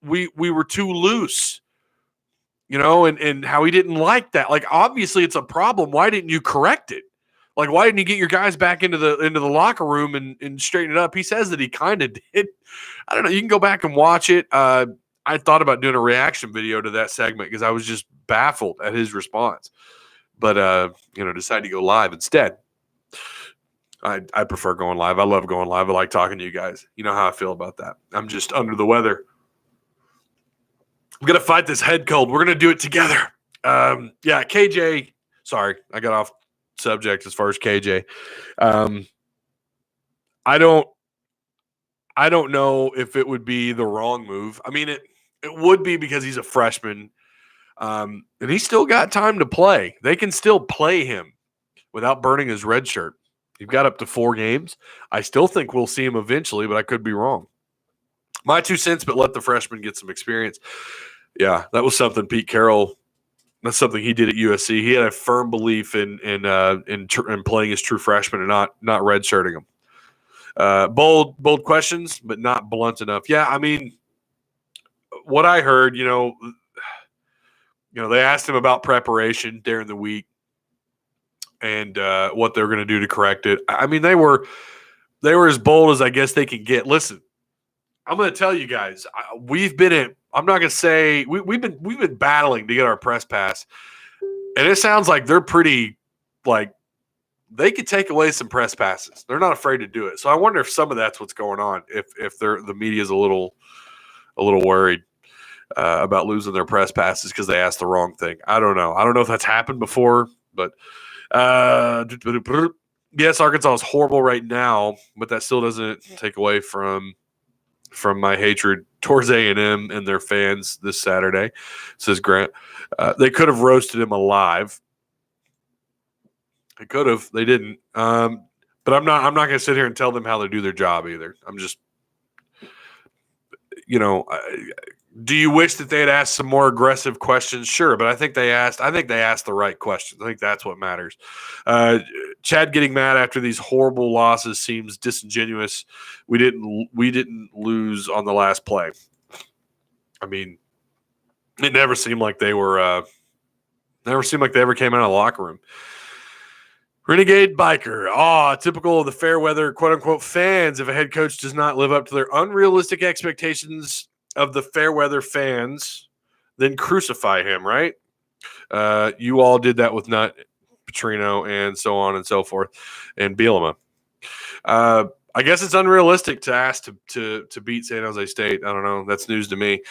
we were too loose, and how he didn't like that. Like, obviously it's a problem. Why didn't you correct it? Like, why didn't you get your guys back into the locker room and straighten it up? He says that he kind of did. I don't know. You can go back and watch it. I thought about doing a reaction video to that segment because I was just baffled at his response. But decided to go live instead. I prefer going live. I love going live. I like talking to you guys. You know how I feel about that. I'm just under the weather. I'm going to fight this head cold. We're going to do it together. KJ. Sorry, I got off subject as far as KJ. I don't know if it would be the wrong move. I mean, it would be because he's a freshman, and he's still got time to play. They can still play him without burning his red shirt. You've got up to 4 games. I still think we'll see him eventually, but I could be wrong. My 2 cents, but let the freshman get some experience. Yeah, that was something Pete Carroll. That's something he did at USC. He had a firm belief in playing as true freshman and not redshirting him. Bold questions, but not blunt enough. Yeah, I mean, what I heard, they asked him about preparation during the week and what they're going to do to correct it. I mean, they were as bold as I guess they can get. Listen, I'm going to tell you guys, we've been I'm not going to say we've been battling to get our press pass, and it sounds like they're pretty they could take away some press passes. They're not afraid to do it. So I wonder if some of that's what's going on. If the media's a little worried about losing their press passes because they asked the wrong thing. I don't know. I don't know if that's happened before, but yes, Arkansas is horrible right now, but that still doesn't take away from my hatred towards A&M and their fans this Saturday, says Grant. They could have roasted him alive. They could have. They didn't. But I'm not going to sit here and tell them how to do their job either. I'm just, do you wish that they had asked some more aggressive questions? Sure, but I think they asked the right questions. I think that's what matters. Chad getting mad after these horrible losses seems disingenuous. We didn't lose on the last play. I mean, it never seemed like they were. Never seemed like they ever came out of the locker room. Renegade Biker. Typical of the fair weather, quote unquote, fans. If a head coach does not live up to their unrealistic expectations of the fair weather fans, then crucify him, right? You all did that with Nutt, Petrino, and so on and so forth, and Bielema. I guess it's unrealistic to ask to beat San Jose State. I don't know. That's news to me.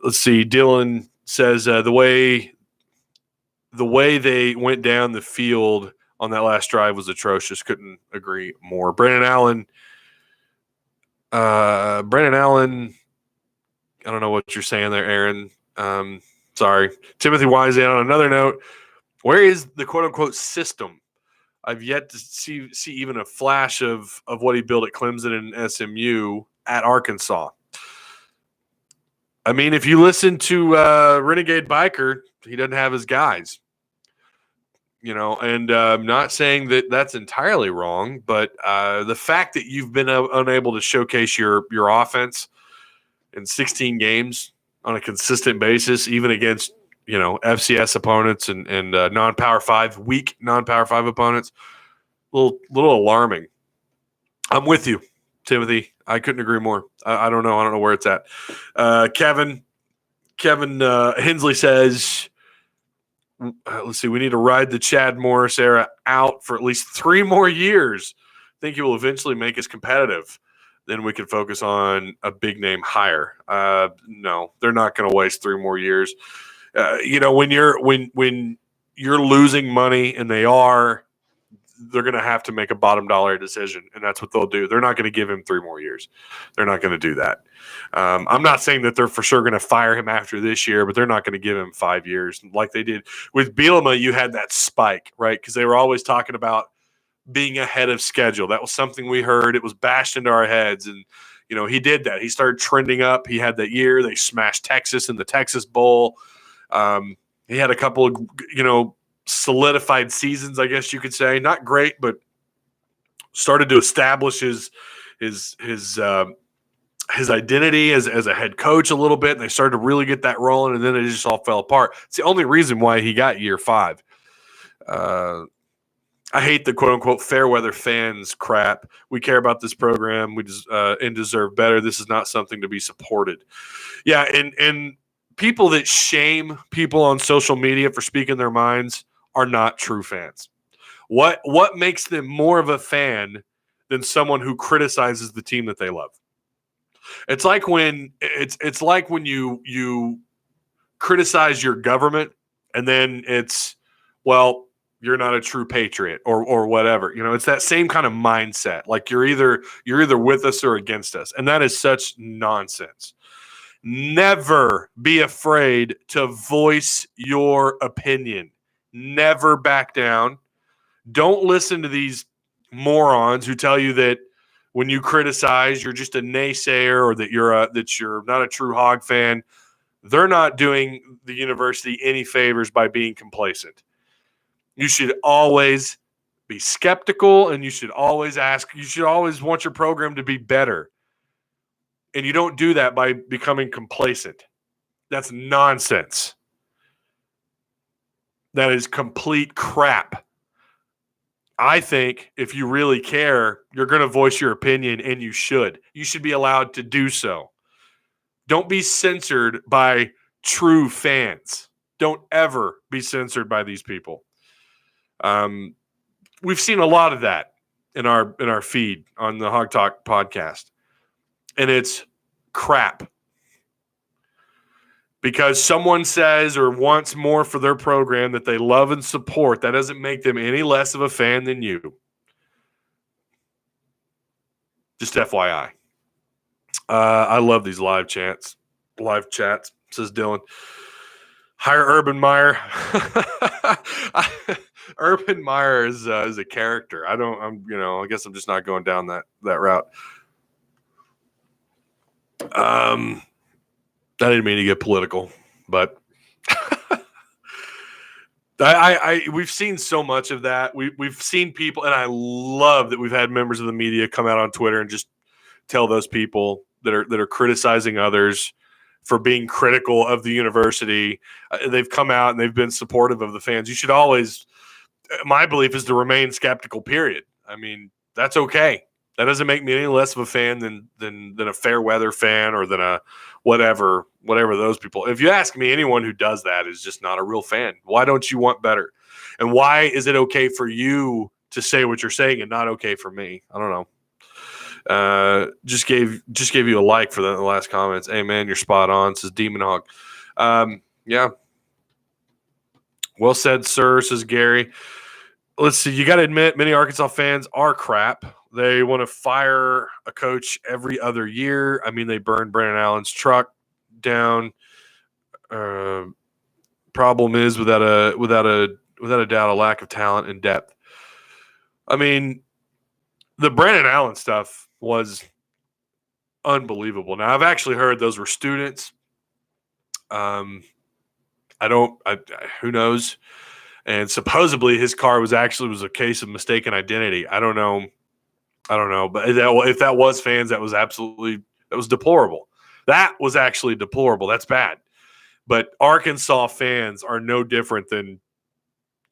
Let's see. Dylan says the way they went down the field on that last drive was atrocious. Couldn't agree more. Brandon Allen. I don't know what you're saying there, Aaron. Sorry. Timothy Whiseant, on another note, where is the quote-unquote system? I've yet to see even a flash of what he built at Clemson and SMU at Arkansas. I mean, if you listen to Renegade Biker, he doesn't have his guys. And I'm not saying that that's entirely wrong, but the fact that you've been unable to showcase your offense in 16 games on a consistent basis, even against, FCS opponents and non-Power 5, weak non-Power 5 opponents, a little alarming. I'm with you, Timothy. I couldn't agree more. I don't know. I don't know where it's at. Kevin Hensley says, let's see, we need to ride the Chad Morris era out for at least 3 more years. I think he will eventually make us competitive. Then we can focus on a big name hire. No, they're not going to waste 3 more years. When you're losing money, and they're going to have to make a bottom dollar decision, and that's what they'll do. They're not going to give him 3 more years. They're not going to do that. I'm not saying that they're for sure going to fire him after this year, but they're not going to give him 5 years like they did with Bielema. You had that spike, right? Because they were always talking about being ahead of schedule. That was something we heard. It was bashed into our heads, and he did that. He started trending up. He had that year. They smashed Texas in the Texas Bowl. He had a couple of solidified seasons, I guess you could say. Not great, but started to establish his identity as a head coach a little bit, and they started to really get that rolling, and then it just all fell apart. It's the only reason why he got year 5. I hate the quote unquote fair weather fans crap. We care about this program. And deserve better. This is not something to be supported. Yeah, and people that shame people on social media for speaking their minds are not true fans. What makes them more of a fan than someone who criticizes the team that they love? It's like when you criticize your government and then it's, well, you're not a true patriot or whatever. It's that same kind of mindset. Like you're either with us or against us. And that is such nonsense. Never be afraid to voice your opinion. Never back down. Don't listen to these morons who tell you that when you criticize, you're just a naysayer or that you're not a true Hog fan. They're not doing the university any favors by being complacent. You should always be skeptical, and you should always ask. You should always want your program to be better. And you don't do that by becoming complacent. That's nonsense. That is complete crap. I think if you really care, you're going to voice your opinion, and you should. You should be allowed to do so. Don't be censored by true fans. Don't ever be censored by these people. We've seen a lot of that in our feed on the Hog Talk podcast, and it's crap. Because someone says or wants more for their program that they love and support, that doesn't make them any less of a fan than you. Just FYI. I love these live chats, says Dylan. Hire Urban Meyer. Urban Meyer is a character. I guess I'm just not going down that route. I didn't mean to get political, but we've seen so much of that. We've seen people, and I love that we've had members of the media come out on Twitter and just tell those people that are criticizing others for being critical of the university. They've come out and they've been supportive of the fans. You should always, my belief is to remain skeptical, period. I mean, that's okay. That doesn't make me any less of a fan than a fair weather fan or than a whatever those people. If you ask me, anyone who does that is just not a real fan. Why don't you want better? And why is it okay for you to say what you're saying and not okay for me? I don't know. Just gave you a like for the last comments. Hey man, you're spot on, says Demon Hog. Yeah. Well said, sir, says Gary. Let's see. You got to admit, many Arkansas fans are crap. They want to fire a coach every other year. I mean, they burned Brandon Allen's truck down. Problem is, without a doubt, a lack of talent and depth. I mean, the Brandon Allen stuff was unbelievable. Now, I've actually heard those were students. Who knows? And supposedly his car was a case of mistaken identity. I don't know. But if that was fans, that was deplorable. That was actually deplorable. That's bad. But Arkansas fans are no different than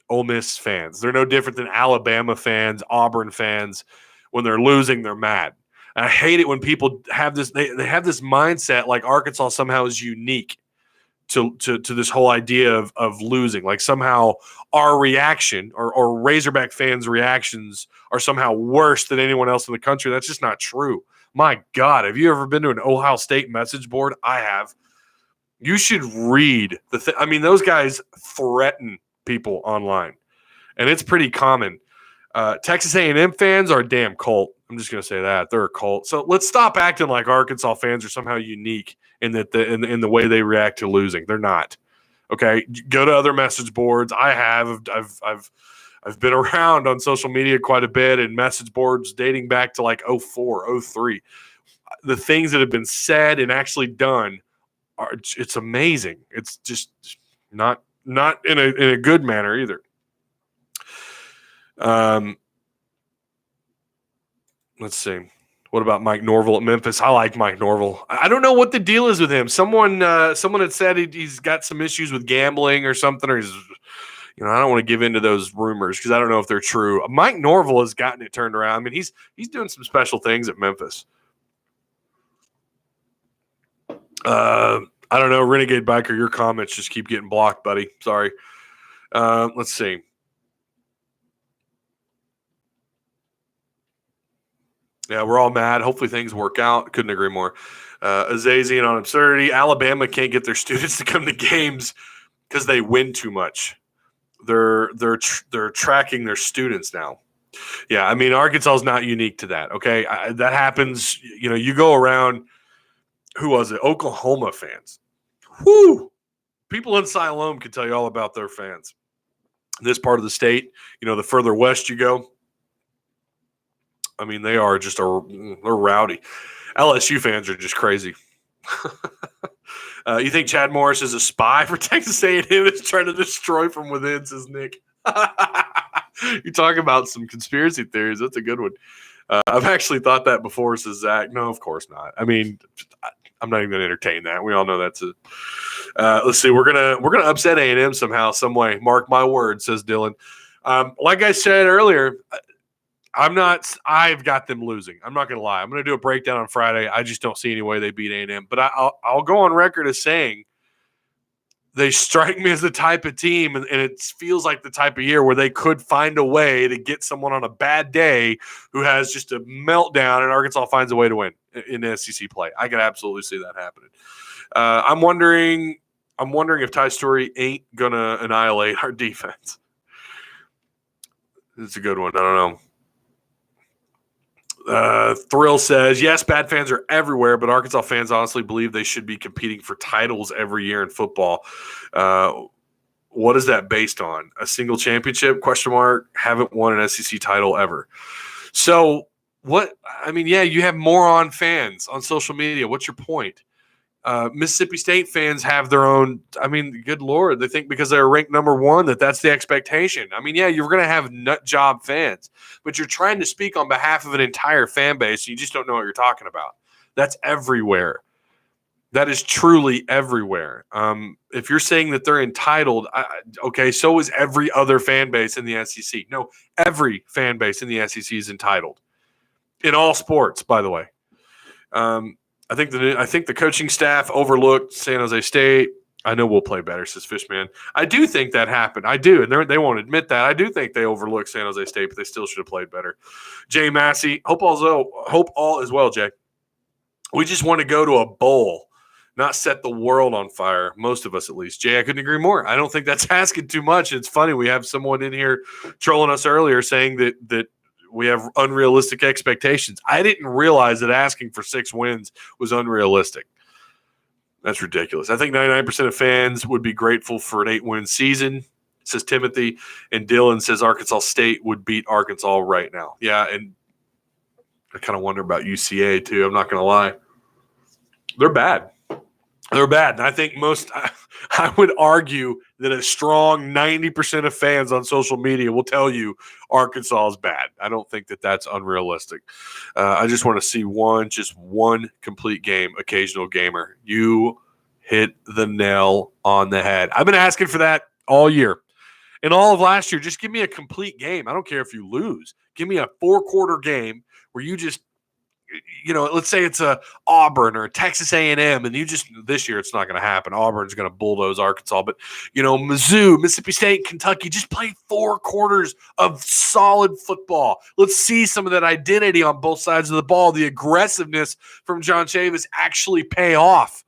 Ole Miss fans. They're no different than Alabama fans, Auburn fans. When they're losing, they're mad. And I hate it when people have this. They have this mindset like Arkansas somehow is unique to this whole idea of losing. Like somehow our reaction or Razorback fans' reactions are somehow worse than anyone else in the country. That's just not true. My God, have you ever been to an Ohio State message board? I have. You should read those guys threaten people online, and it's pretty common. Texas A&M fans are a damn cult. I'm just going to say that. They're a cult. So let's stop acting like Arkansas fans are somehow unique in the way they react to losing. They're not. Okay, go to other message boards. I've been around on social media quite a bit, and message boards dating back to like 04, 03. The things that have been said and actually done it's amazing. It's just not in a good manner either. Let's see. What about Mike Norville at Memphis? I like Mike Norville. I don't know what the deal is with him. Someone had said he's got some issues with gambling or something, or I don't want to give into those rumors because I don't know if they're true. Mike Norvell has gotten it turned around. I mean, he's doing some special things at Memphis. I don't know, Renegade Biker, your comments just keep getting blocked, buddy. Sorry. Let's see. Yeah, we're all mad. Hopefully things work out. Couldn't agree more. Azazian on absurdity. Alabama can't get their students to come to games because they win too much. They're tracking their students now. Yeah, I mean, Arkansas is not unique to that. Okay, that happens. You go around. Who was it? Oklahoma fans. Whoo! People in Siloam can tell you all about their fans. This part of the state, the further west you go, I mean, they are just they're rowdy. LSU fans are just crazy. You think Chad Morris is a spy for Texas A&M? Is trying to destroy from within, says Nick. You talk about some conspiracy theories. That's a good one. I've actually thought that before, says Zach. No, of course not. I mean, I'm not even going to entertain that. We all know that's it. Let's see. We're gonna upset A&M somehow, some way. Mark my words, says Dylan. Like I said earlier, I've got them losing. I'm not going to lie. I'm going to do a breakdown on Friday. I just don't see any way they beat A&M. But I'll go on record as saying they strike me as the type of team, and it feels like the type of year where they could find a way to get someone on a bad day who has just a meltdown, and Arkansas finds a way to win in SEC play. I can absolutely see that happening. I'm wondering if Ty Story ain't going to annihilate our defense. It's a good one. I don't know. Thrill says, yes, bad fans are everywhere, but Arkansas fans honestly believe they should be competing for titles every year in football. What is that based on? A single championship? ? Haven't won an SEC title ever. So what? I mean, yeah, you have moron fans on social media. What's your point? Mississippi State fans have their own. I mean, good Lord, they think because they're ranked number one that's the expectation. I mean, yeah, you're going to have nut job fans, but you're trying to speak on behalf of an entire fan base. You just don't know what you're talking about. That's everywhere. That is truly everywhere. If you're saying that they're entitled, okay, so is every other fan base in the SEC. No, every fan base in the SEC is entitled in all sports, by the way. I think the coaching staff overlooked San Jose State. I know we'll play better, says Fishman. I do think that happened. I do, and they won't admit that. I do think they overlooked San Jose State, but they still should have played better. Jay Massey, hope all is well, Jay. We just want to go to a bowl, not set the world on fire, most of us at least. Jay, I couldn't agree more. I don't think that's asking too much. It's funny. We have someone in here trolling us earlier saying that we have unrealistic expectations. I didn't realize that asking for 6 wins was unrealistic. That's ridiculous. I think 99% of fans would be grateful for an 8-win season, says Timothy. And Dylan says Arkansas State would beat Arkansas right now. Yeah, and I kind of wonder about UCA too. I'm not going to lie. They're bad. They're bad. And I think I would argue that a strong 90% of fans on social media will tell you Arkansas is bad. I don't think that that's unrealistic. I just want to see one complete game, occasional gamer. You hit the nail on the head. I've been asking for that all year. And all of last year, just give me a complete game. I don't care if you lose. Give me a 4-quarter game where you just, let's say it's a Auburn or a Texas A&M, and this year it's not going to happen. Auburn's going to bulldoze Arkansas, but Mizzou, Mississippi State, Kentucky, just play 4 quarters of solid football. Let's see some of that identity on both sides of the ball. The aggressiveness from John Chavis actually pay off.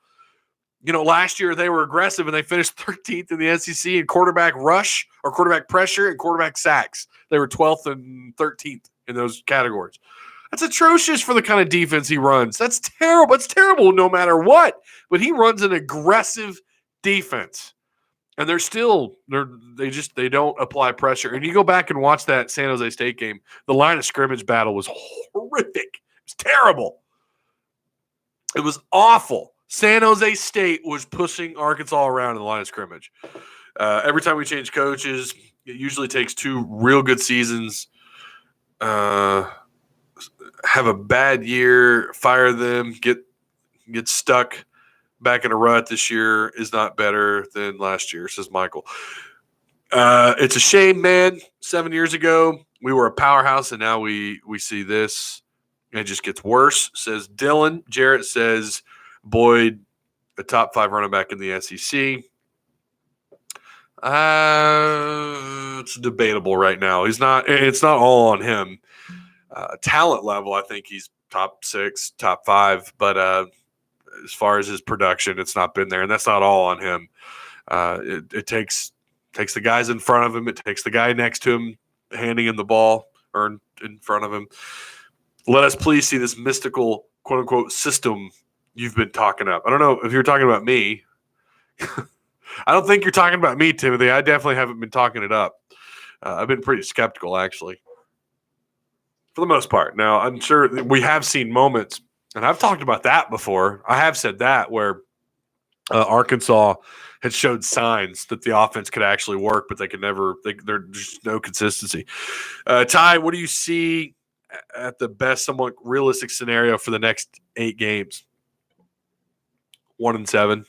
Last year they were aggressive and they finished 13th in the SEC in quarterback rush or quarterback pressure and quarterback sacks. They were 12th and 13th in those categories. That's atrocious for the kind of defense he runs. That's terrible. It's terrible no matter what. But he runs an aggressive defense. And they don't apply pressure. And you go back and watch that San Jose State game, the line of scrimmage battle was horrific. It was terrible. It was awful. San Jose State was pushing Arkansas around in the line of scrimmage. Every time we change coaches, it usually takes 2 real good seasons. Have a bad year, fire them, get stuck back in a rut this year is not better than last year, says Michael. It's a shame, man. 7 years ago, we were a powerhouse, and now we see this. And it just gets worse, says Dylan. Jarrett says Boyd, a top 5 running back in the SEC. It's debatable right now. It's not all on him. Talent level, I think he's top 6, top 5. But as far as his production, it's not been there, and that's not all on him. It takes the guys in front of him. It takes the guy next to him handing him the ball or in front of him. Let us please see this mystical, quote unquote, system you've been talking up. I don't know if you're talking about me. I don't think you're talking about me, Timothy. I definitely haven't been talking it up. I've been pretty skeptical, actually, for the most part. Now, I'm sure we have seen moments, and I've talked about that before. I have said that where Arkansas had showed signs that the offense could actually work, but they could never. There's just no consistency. Ty, what do you see at the best, somewhat realistic scenario for the next 8 games? 1-7.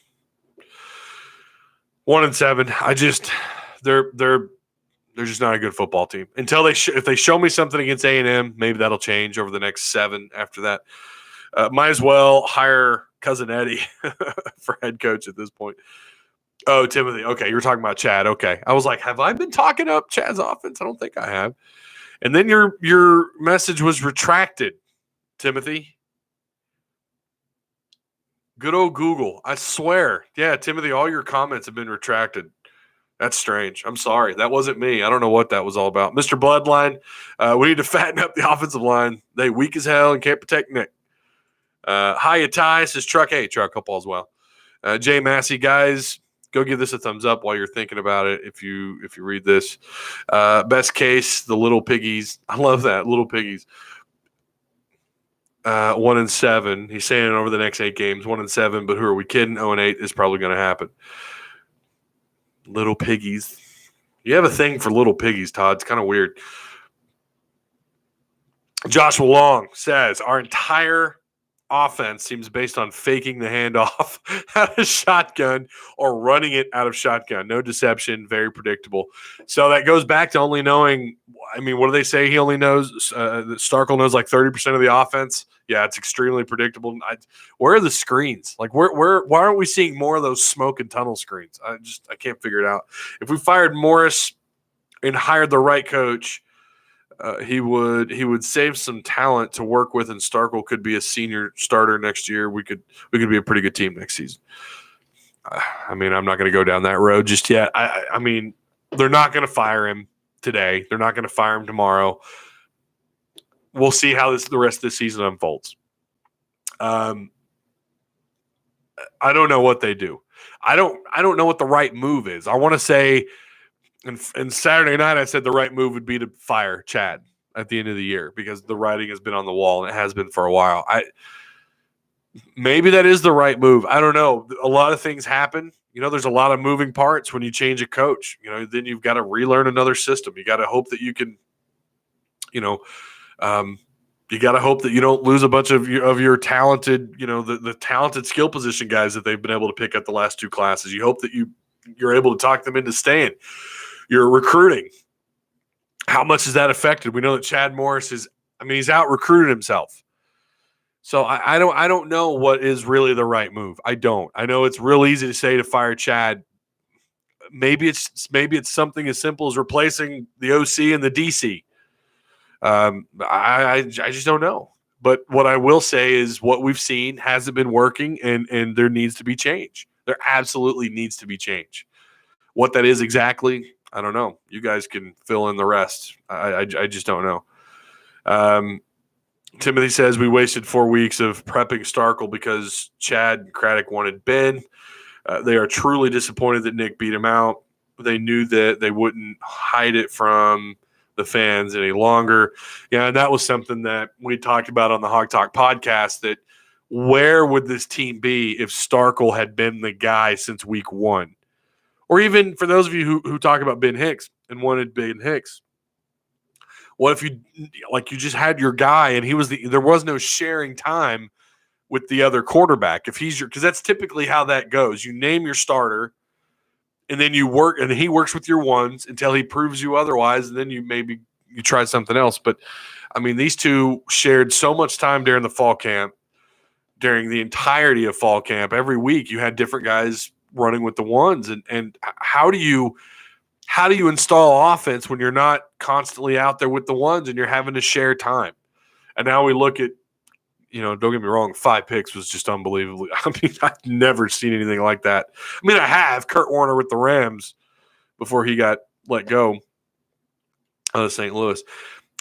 1-7. They're just not a good football team until if they show me something against A&M, maybe that'll change over the next 7 after that. Might as well hire Cousin Eddie for head coach at this point. Oh, Timothy. Okay, you were talking about Chad. Okay. I was like, have I been talking up Chad's offense? I don't think I have. And then your message was retracted, Timothy. Good old Google. I swear. Yeah, Timothy, all your comments have been retracted. That's strange. I'm sorry. That wasn't me. I don't know what that was all about. Mr. Bloodline, we need to fatten up the offensive line. They weak as hell and can't protect Nick. Hiya Ty says Truck. Hey, Truck. Hope all's well. Jay Massey, guys, go give this a thumbs up while you're thinking about it. If you read this, best case, the Little Piggies. I love that, Little Piggies. 1-7. He's saying over the next 8 games, 1-7. But who are we kidding? 0-8 is probably going to happen. Little Piggies. You have a thing for Little Piggies, Todd. It's kind of weird. Joshua Long says our entire offense seems based on faking the handoff out of shotgun or running it out of shotgun. No deception, very predictable. So that goes back to only knowing, I mean, what do they say? He only knows, Starkle knows like 30% of the offense. Yeah, it's extremely predictable. Where are the screens? Like, why aren't we seeing more of those smoke and tunnel screens? I can't figure it out. If we fired Morris and hired the right coach, he would save some talent to work with, and Starkle could be a senior starter next year. We could be a pretty good team next season. I mean, I'm not going to go down that road just yet. I mean, they're not going to fire him today. They're not going to fire him tomorrow. We'll see how the rest of the season unfolds. I don't know what they do. I don't know what the right move is. I want to say. And Saturday night, I said the right move would be to fire Chad at the end of the year because the writing has been on the wall, and it has been for a while. Maybe that is the right move. I don't know. A lot of things happen. You know, there's a lot of moving parts when you change a coach. You know, then you've got to relearn another system. You got to hope that you can, you got to hope that you don't lose a bunch of your talented, the talented skill position guys that they've been able to pick up the last 2 classes. You hope that you're able to talk them into staying. You're recruiting. How much has that affected? We know that Chad Morris he's out recruited himself. So I don't know what is really the right move. I don't. I know it's real easy to say to fire Chad. Maybe it's something as simple as replacing the OC and the DC. I just don't know. But what I will say is what we've seen hasn't been working, and there needs to be change. There absolutely needs to be change. What that is exactly, I don't know. You guys can fill in the rest. I just don't know. Timothy says we wasted 4 weeks of prepping Starkle because Chad and Craddock wanted Ben. They are truly disappointed that Nick beat him out. They knew that they wouldn't hide it from the fans any longer. Yeah, and that was something that we talked about on the Hog Talk podcast, that where would this team be if Starkle had been the guy since week 1? Or even for those of you who talk about Ben Hicks and wanted Ben Hicks, what if you just had your guy and there was no sharing time with the other quarterback? If he's because that's typically how that goes. You name your starter, and then you work, and he works with your ones until he proves you otherwise, and then you try something else. But I mean, these two shared so much time during the fall camp, during the entirety of fall camp. Every week you had different guys running with the ones, and how do you install offense when you're not constantly out there with the ones and you're having to share time? And now we look at, don't get me wrong, 5 picks was just unbelievable. I mean, I've never seen anything like that. I mean, I have Kurt Warner with the Rams before he got let go out of St. Louis.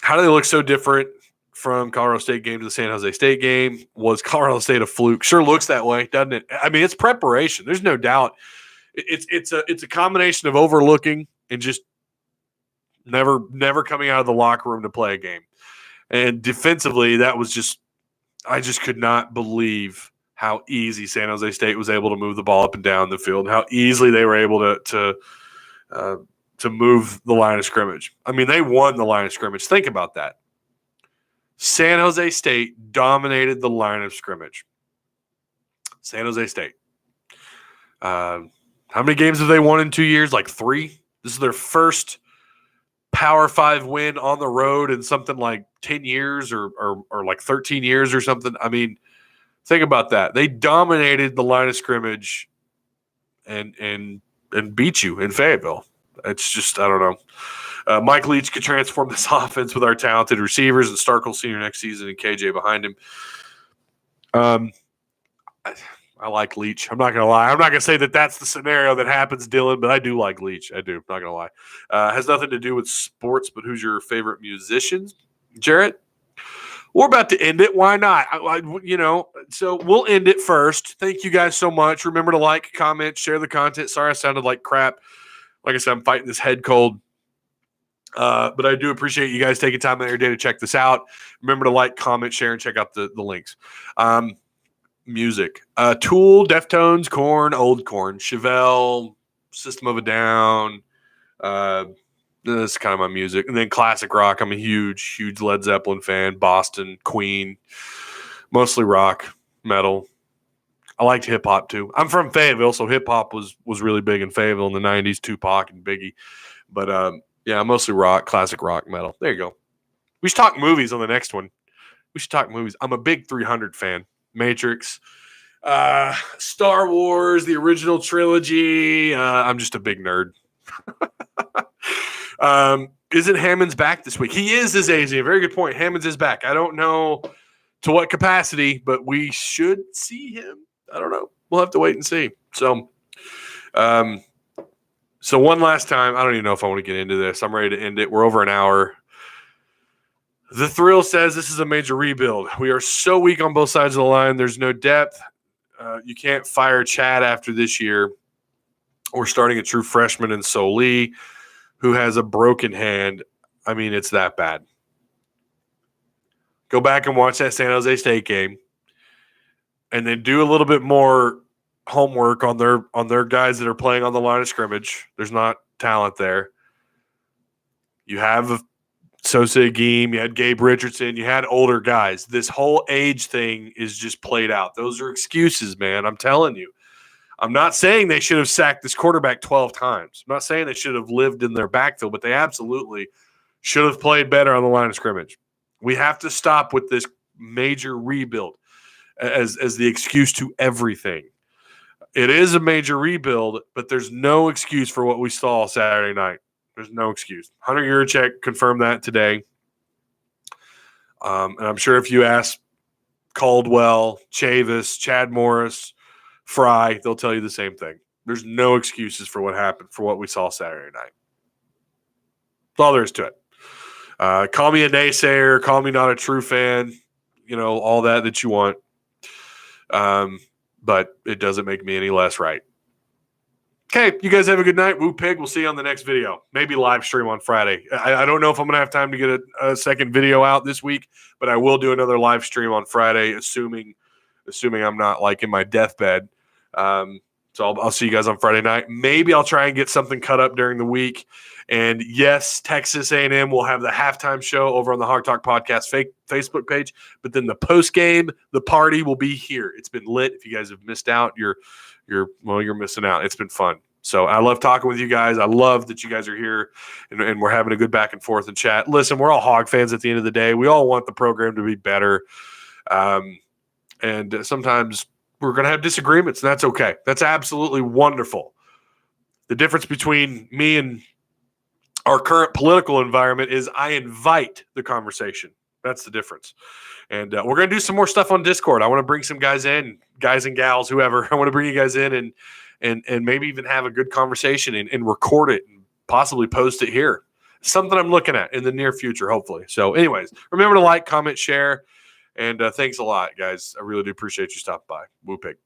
How do they look so different from Colorado State game to the San Jose State game? Was Colorado State a fluke? Sure looks that way, doesn't it? I mean, it's preparation. There's no doubt. It's a combination of overlooking and just never coming out of the locker room to play a game. And defensively, that was just – I just could not believe how easy San Jose State was able to move the ball up and down the field, and how easily they were able to move the line of scrimmage. I mean, they won the line of scrimmage. Think about that. San Jose State dominated the line of scrimmage. San Jose State. How many games have they won in 2 years? Like 3? This is their first Power 5 win on the road in something like 10 years or like 13 years or something. I mean, think about that. They dominated the line of scrimmage and beat you in Fayetteville. It's just, I don't know. Mike Leach could transform this offense with our talented receivers, and Starkel Sr. next season and KJ behind him. I like Leach. I'm not going to lie. I'm not going to say that that's the scenario that happens, Dylan, but I do like Leach. I do. I'm not going to lie. Has nothing to do with sports, but who's your favorite musician? Jarrett? We're about to end it. Why not? So we'll end it first. Thank you guys so much. Remember to like, comment, share the content. Sorry I sounded like crap. Like I said, I'm fighting this head cold. But I do appreciate you guys taking time out of your day to check this out. Remember to like, comment, share, and check out the links. Music. Tool, Deftones, Korn, Old Korn, Chevelle, System of a Down. That's kind of my music. And then classic rock. I'm a huge Led Zeppelin fan. Boston, Queen, mostly rock, metal. I liked hip-hop too. I'm from Fayetteville, so hip-hop was really big in Fayetteville in the 90s, Tupac and Biggie. But, yeah, mostly rock, classic rock, metal. There you go. We should talk movies on the next one. We should talk movies. I'm a big 300 fan. Matrix, Star Wars, the original trilogy. I'm just a big nerd. Isn't Hammonds back this week? He is, A very good point. Hammonds is back. I don't know to what capacity, but we should see him. I don't know. We'll have to wait and see. So one last time. I don't even know if I want to get into this. I'm ready to end it. We're over an hour. The Thrill says this is a major rebuild. We are so weak on both sides of the line. There's no depth. You can't fire Chad after this year. We're starting a true freshman in Soli, who has a broken hand. I mean, it's that bad. Go back and watch that San Jose State game, and then do a little bit more homework on their guys that are playing on the line of scrimmage. There's not talent there. You have Sosa Agim, you had Gabe Richardson, you had older guys. This whole age thing is just played out. Those are excuses, man. I'm telling you. I'm not saying they should have sacked this quarterback 12 times. I'm not saying they should have lived in their backfield, but they absolutely should have played better on the line of scrimmage. We have to stop with this major rebuild as the excuse to everything. It is a major rebuild, but there's no excuse for what we saw Saturday night. There's no excuse. Hunter Yurachek confirmed that today. And I'm sure if you ask Caldwell, Chavis, Chad Morris, Fry, they'll tell you the same thing. There's no excuses for what happened, for what we saw Saturday night. That's all there is to it. Call me a naysayer. Call me not a true fan. All that you want. But it doesn't make me any less right. Okay, you guys have a good night. Woo Pig. We'll see you on the next video. Maybe live stream on Friday. I don't know if I'm going to have time to get a second video out this week, but I will do another live stream on Friday, assuming I'm not like in my deathbed. So I'll see you guys on Friday night. Maybe I'll try and get something cut up during the week. And yes, Texas A&M will have the halftime show over on the Hog Talk Podcast Facebook page. But then the post game, the party will be here. It's been lit. If you guys have missed out, you're missing out. It's been fun. So I love talking with you guys. I love that you guys are here and we're having a good back and forth and chat. Listen, we're all Hog fans at the end of the day. We all want the program to be better. And sometimes we're going to have disagreements, and that's okay. That's absolutely wonderful. The difference between me and our current political environment is I invite the conversation. That's the difference. And we're going to do some more stuff on Discord. I want to bring some guys in, guys and gals, whoever. I want to bring you guys in and maybe even have a good conversation and record it and possibly post it here. Something I'm looking at in the near future, hopefully. So anyways, remember to like, comment, share. And thanks a lot, guys. I really do appreciate you stopping by. Woo pig.